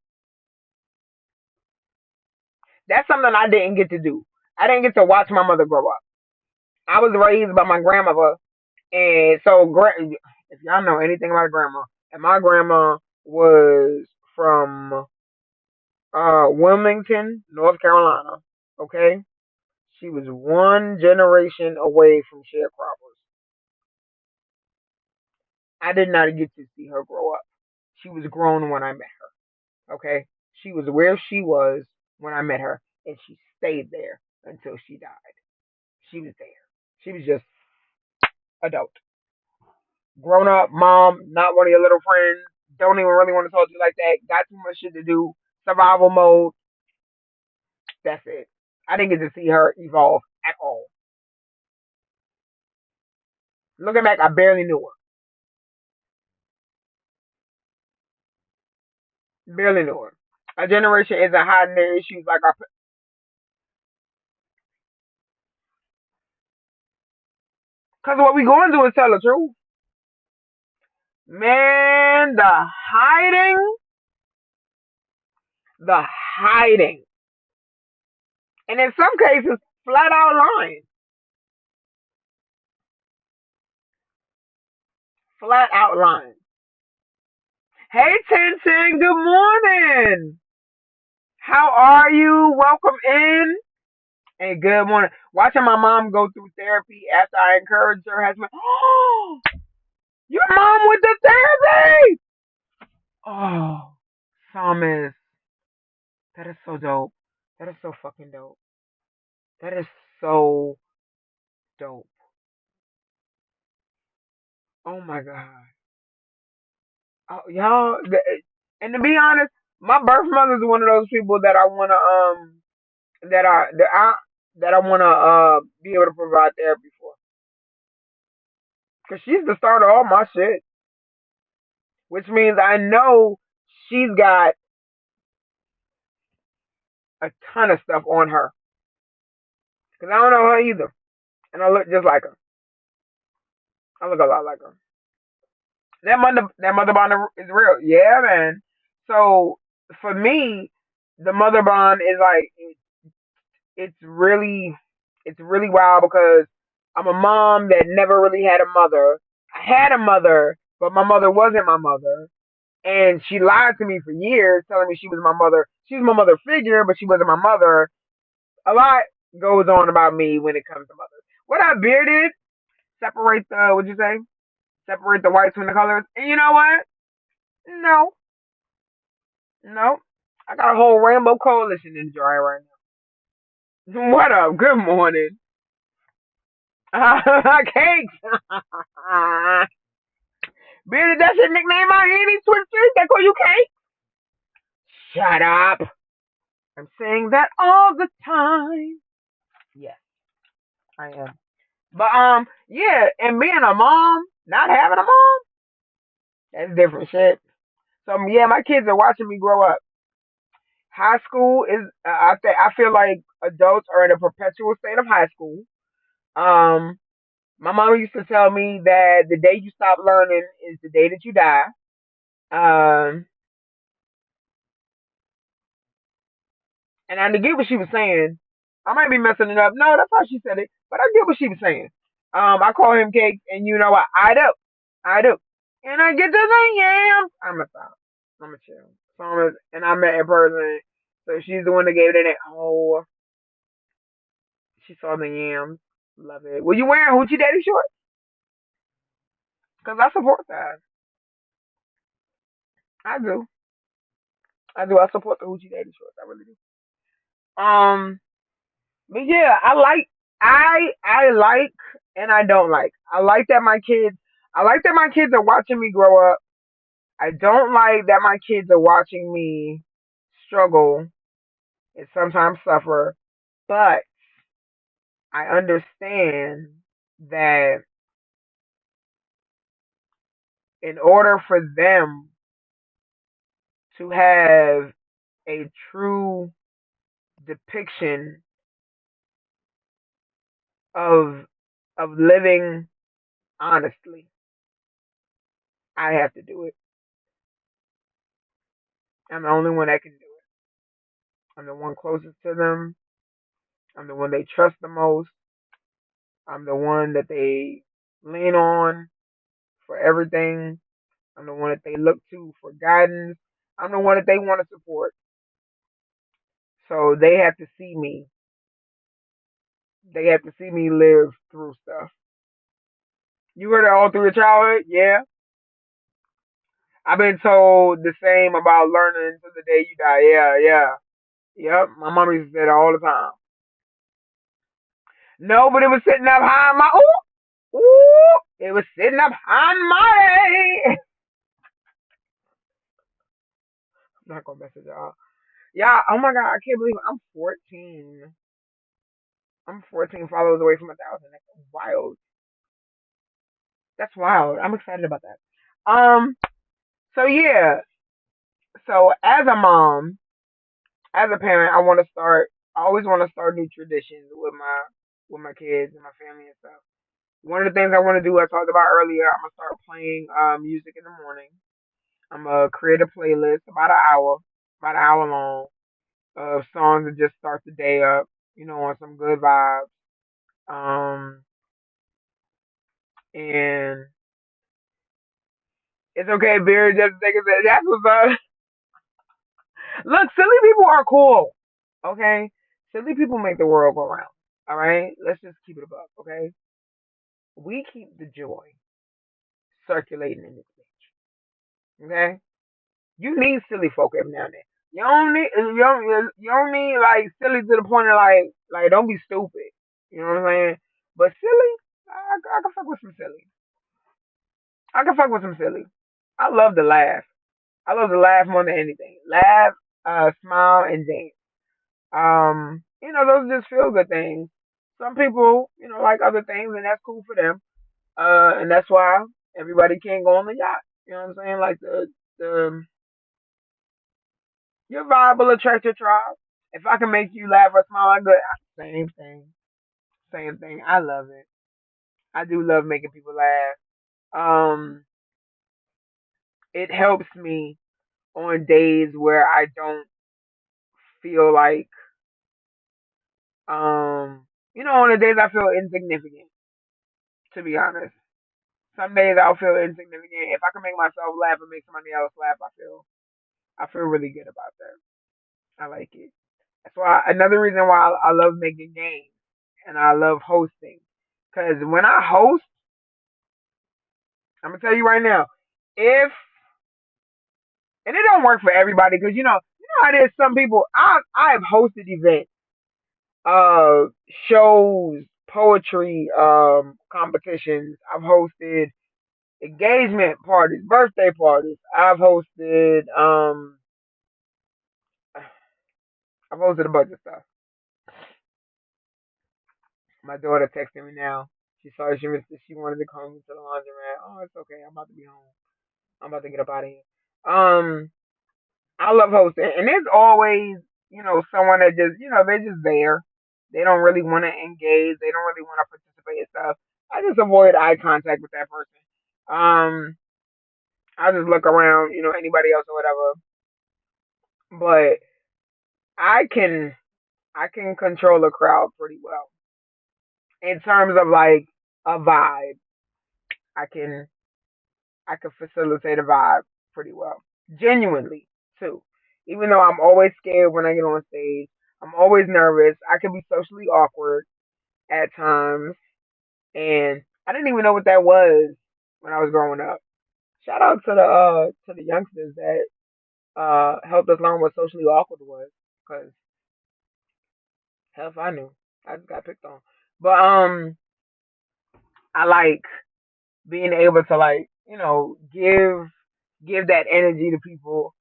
[SPEAKER 1] That's something I didn't get to do. I didn't get to watch my mother grow up. I was raised by my grandmother, and so if y'all know anything about grandma, and my grandma was from Wilmington, North Carolina. Okay, she was one generation away from sharecroppers. I did not get to see her grow up. She was grown when I met her. Okay, she was where she was when I met her, and she stayed there until she died. She was there. She was just adult, grown up, mom, not one of your little friends. Don't even really want to talk to you like that. Got too much shit to do. Survival mode. That's it. I didn't get to see her evolve at all. Looking back, I barely knew her. Barely knew her. Our generation isn't hiding their issues like our. Because what we going to do is tell the truth. Man, the hiding. And in some cases, flat out lying. Flat out lying. Hey, Tintin, good morning. How are you? Welcome in. And good morning. Watching my mom go through therapy after I encouraged her has been, oh, your mom went to therapy. Oh, Thomas, that is so dope. That is so fucking dope. That is so dope. Oh my god. Oh, y'all, and to be honest, my birth mother is one of those people that I wanna that I that I that I wanna be able to provide therapy for, cause she's the start of all my shit, which means I know she's got a ton of stuff on her, cause I don't know her either, and I look just like her. I look a lot like her. That mother bond is real, yeah, man. So for me, the mother bond is like it's really it's really wild because I'm a mom that never really had a mother. I had a mother, but my mother wasn't my mother. And she lied to me for years, telling me she was my mother. She was my mother figure, but she wasn't my mother. A lot goes on about me when it comes to mothers. What I bearded, separate the, what'd you say? Separate the whites from the colors. And you know what? No, no. I got a whole rainbow coalition in the dryer right now. What up? Good morning. Cakes. Bearded, that's your nickname out here in these Twitch streets? They call you Cake? Shut up. I'm saying that all the time. Yes, I am. But yeah, and being a mom, not having a mom, that's different shit. So yeah, my kids are watching me grow up. High school is, I feel like adults are in a perpetual state of high school. Um, my mom used to tell me that the day you stop learning is the day that you die. Um, and I get what she was saying. I might be messing it up. No, that's how she said it. But I get what she was saying. I call him Cake, and you know what? I do. I do. And I get to the yams. I'm a stop. I'm a chill. So and I met in person. So she's the one that gave it in. Oh, she saw the yams. Love it. Were you wearing hoochie daddy shorts? Because I support that. I do. I do. I support the hoochie daddy shorts. I really do. But yeah, I like and I don't like. I like that my kids are watching me grow up. I don't like that my kids are watching me struggle and sometimes suffer. But I understand that in order for them to have a true depiction of living honestly, I have to do it. I'm the only one that can do it. I'm the one closest to them. I'm the one they trust the most. I'm the one that they lean on for everything. I'm the one that they look to for guidance. I'm the one that they want to support. So they have to see me. They have to see me live through stuff. You heard it all through your childhood? Yeah. I've been told the same about learning to the day you die. Yeah, yeah. Yep. My mom used to say that all the time. No, but it was sitting up high in my ooh. It was sitting up high in my I'm not gonna mess with y'all. Yeah, oh my god, I can't believe I'm 14. I'm 14 followers away from 1,000. That's wild. That's wild. I'm excited about that. So yeah. So as a mom, as a parent, I want to start. I always want to start new traditions with my kids and my family and stuff. One of the things I want to do, I talked about earlier, I'm gonna start playing music in the morning. I'm gonna create a playlist about an hour long, of songs that just start the day up. You know, on some good vibes. Um, and it's okay, Beer. Just take it. That's what's up. Look, silly people are cool. Okay, silly people make the world go round. All right, let's just keep it above. Okay, we keep the joy circulating in this bitch. Okay, you need silly folk every now and then. You don't need like silly to the point of like don't be stupid. You know what I'm saying? But silly, I can fuck with some silly. I can fuck with some silly. I love to laugh. I love to laugh more than anything. Laugh, smile, and dance. Those are just feel good things. Some people, like other things, and that's cool for them. And that's why everybody can't go on the yacht. You know what I'm saying? Like the your vibe will attract your tribe. If I can make you laugh or smile, I'm good. Same thing. Same thing. I love it. I do love making people laugh. Um, it helps me on days where I don't feel like on the days I feel insignificant, to be honest. Some days I'll feel insignificant. If I can make myself laugh and make somebody else laugh, I feel really good about that. I like it. That's why another reason why I love making games and I love hosting. Cause when I host, I'm gonna tell you right now, if and it don't work for everybody, cause you know how there's some people. I have hosted events, uh, shows, poetry, competitions. I've hosted engagement parties, birthday parties. I've hosted a bunch of stuff. My daughter texted me now. She wanted to come to the laundromat. Oh, it's okay. I'm about to be home. I'm about to get up out of here. Um, I love hosting, and there's always someone that just they're just there. They don't really want to engage. They don't really want to participate in stuff. I just avoid eye contact with that person. I just look around, anybody else or whatever. But I can I can control a crowd pretty well in terms of like a vibe. I can I can facilitate a vibe pretty well, genuinely too. Even though I'm always scared when I get on stage, I'm always nervous. I can be socially awkward at times, and I didn't even know what that was when I was growing up. Shout out to the youngsters that helped us learn what socially awkward was, because hell if I knew. I just got picked on. But I like being able to like give that energy to people.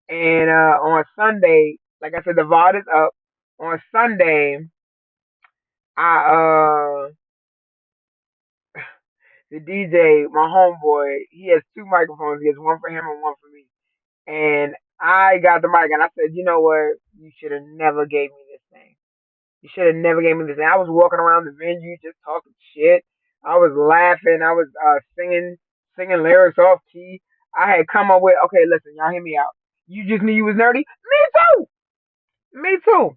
[SPEAKER 1] And on Sunday, like I said, the VOD is up on Sunday. I the DJ, my homeboy, he has two microphones. He has one for him and one for me. And I got the mic and I said, you know what? You should have never gave me this thing. You should have never gave me this thing. I was walking around the venue just talking shit. I was laughing. I was singing lyrics off key. I had come up with, okay, listen, y'all hear me out. You just knew you was nerdy? Me too. Me too.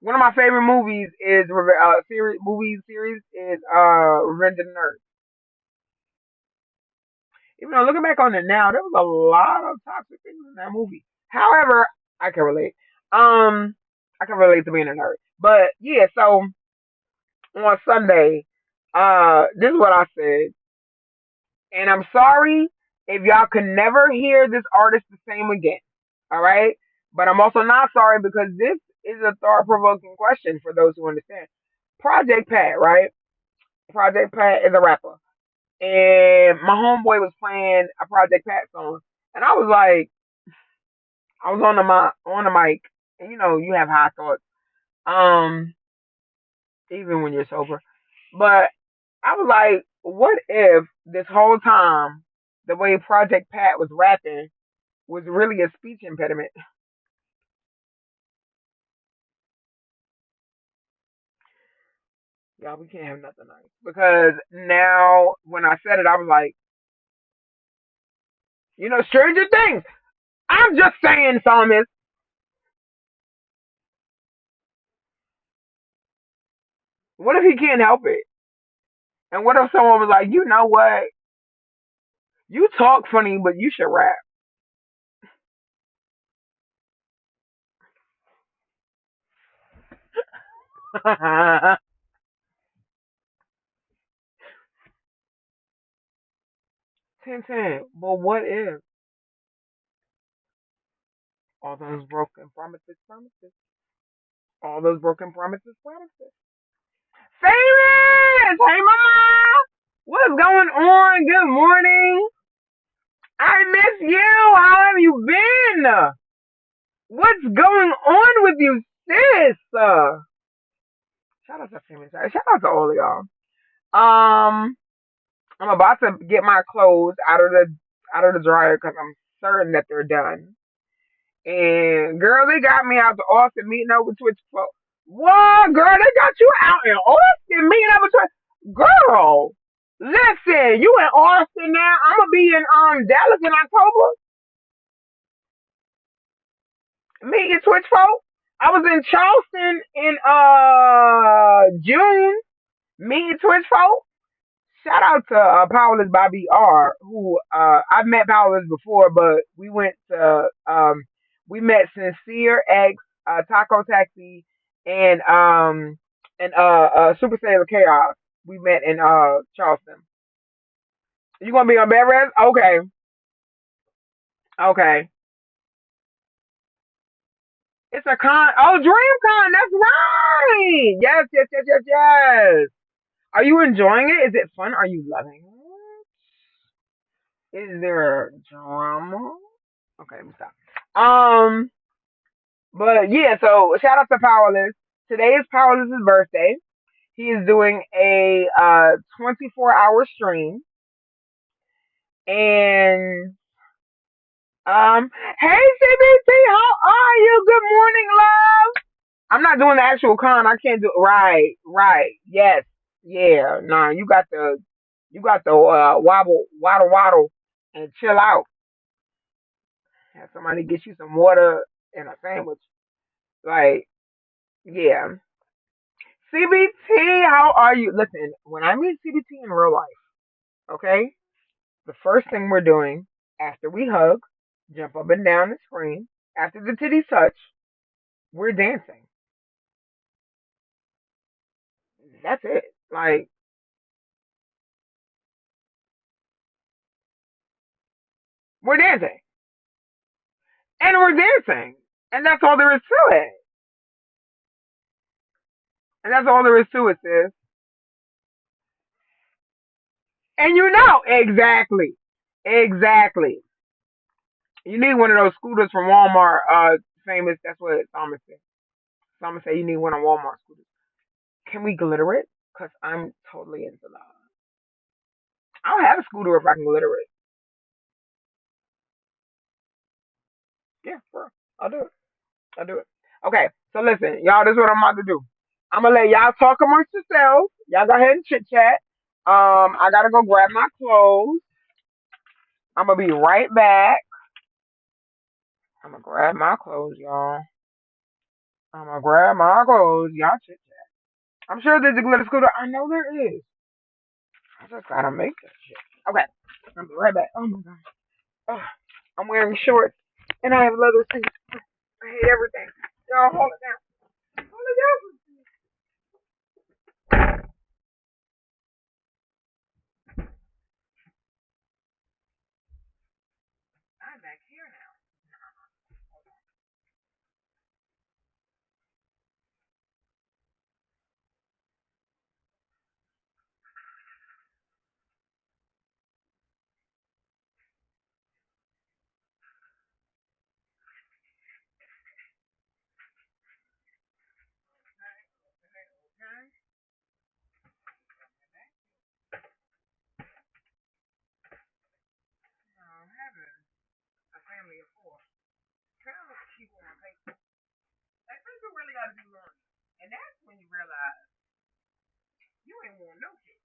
[SPEAKER 1] One of my favorite movies is movie series is Revenge of the Nerds. Even though looking back on it now, there was a lot of toxic things in that movie. However, I can relate. Um, I can relate to being a nerd. But yeah, so on Sunday, this is what I said, and I'm sorry if y'all can never hear this artist the same again. All right, but I'm also not sorry because this is a thought-provoking question for those who understand. Project Pat, right? Project Pat is a rapper, and my homeboy was playing a Project Pat song, and I was like, I was on the mic, and you know, you have high thoughts, um, even when you're sober. But I was like, what if this whole time the way Project Pat was rapping was really a speech impediment? Y'all, we can't have nothing nice because now when I said it, I was like, you know, Stranger Things. I'm just saying, Thomas. What if he can't help it? And what if someone was like, you know what? You talk funny, but you should rap. 10-10. But what if all those broken promises, promises, all those broken promises, promises? Famous! Hey, mama! What's going on? Good morning. I miss you. How have you been? What's going on with you, sis? Shout out to Famous. Shout out to all of y'all. Um, I'm about to get my clothes out of the dryer because I'm certain that they're done. And girl, they got me out to Austin meeting up with Twitch folks. What, girl? They got you out in Austin meeting up with Twitch. Girl, listen, you in Austin now? I'm gonna be in Dallas in October meeting Twitch folks. I was in Charleston in June meeting Twitch folks. Shout out to Powerless Bobby R, who I've met Powerless before, but we met Sincere X, Taco Taxi, and Super Sailor Chaos. We met in Charleston. You gonna be on bed rest? Okay, okay. It's a con. Oh, DreamCon. That's right. Yes, yes, yes, yes, yes. Are you enjoying it? Is it fun? Are you loving it? Is there drama? Okay, let me stop. Um, but yeah, so shout out to Powerless. Today is Powerless's birthday. He is doing a 24-hour stream. And hey CBT, how are you? Good morning, love. I'm not doing the actual con. I can't do right, right. Yes, yeah. Nah, you got the wobble, waddle, waddle, and chill out. Have somebody get you some water and a sandwich. Like, yeah. CBT, how are you? Listen, when I meet CBT in real life, okay, the first thing we're doing after we hug, jump up and down the screen, after the titties touch, we're dancing. That's it. Like, we're dancing. And we're dancing. And that's all there is to it. And that's all there is to it, sis. And you know, exactly. Exactly. You need one of those scooters from Walmart, famous. That's what Thomas said. Thomas said you need one of Walmart scooters. Can we glitter it? Cause I'm totally into that. I'll have a scooter if I can glitter it. Yeah, bro. I'll do it. I'll do it. Okay, so listen, y'all, this is what I'm about to do. I'm gonna let y'all talk amongst yourselves. Y'all go ahead and chit chat. I gotta go grab my clothes. I'm gonna be right back. I'm gonna grab my clothes, y'all. I'm gonna grab my clothes. Y'all chit chat. I'm sure there's a glitter scooter. I know there is. I just gotta make that shit. Okay, I'll be right back. Oh my god. Ugh. I'm wearing shorts and I have leather seats. I hate everything. Y'all hold it down. Hold it down. I'm back here now. Okay. I'm having a family of four. Tell people on paper. Like, people really gotta do laundry. And that's when you realize you ain't want no shit.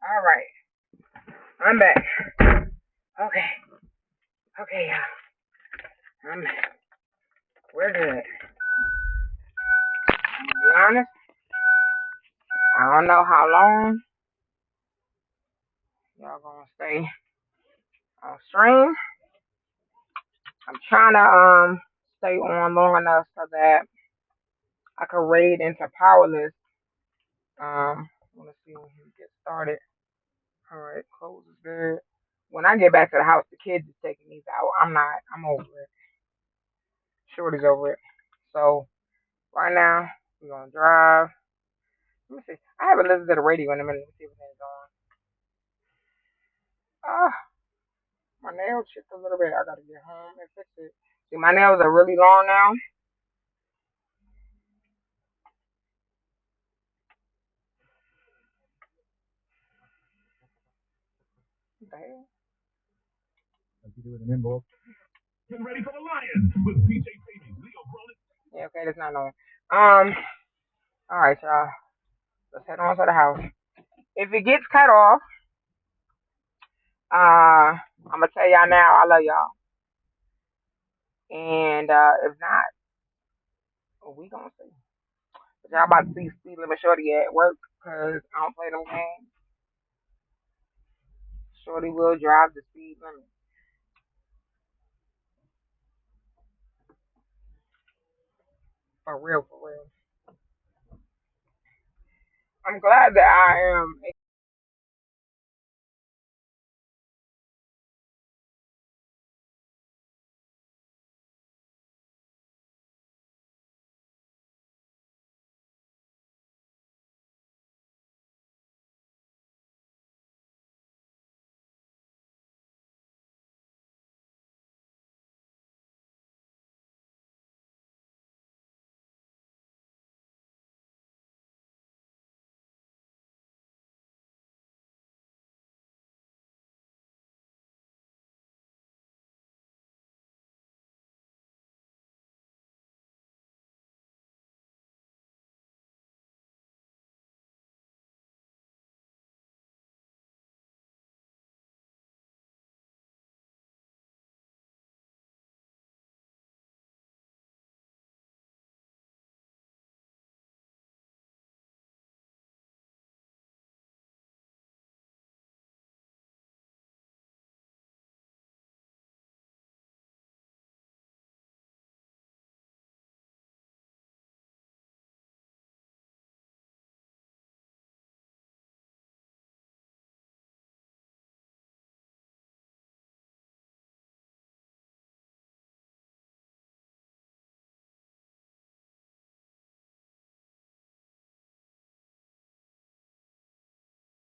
[SPEAKER 1] All right, I'm back. Okay, okay, y'all. I'm back. We're good. To be honest, I don't know how long y'all gonna stay on stream. I'm trying to stay on long enough so that I can raid into Powerless. Let's see when he gets started. All right, close is good. When I get back to the house, the kids is taking these out. I'm not. I'm over it. Shorty's over it. So right now we're gonna drive. Let me see. I haven't listened to the radio in a minute. Let me see what's going on. My nails chipped a little bit. I gotta get home and fix it. See, my nails are really long now. What the hell? Like you do with an inbox. Get ready for the Lions with PJ Paving, Leo Broly. Yeah, okay, that's not on. All right, y'all. Let's head on to the house. If it gets cut off, I'm gonna tell y'all now. I love y'all. And if not, we gonna see. But y'all about to see Speed Limit Shorty at work because I don't play them games. Shorty will drive the speed limit. For real, for real. I'm glad that I am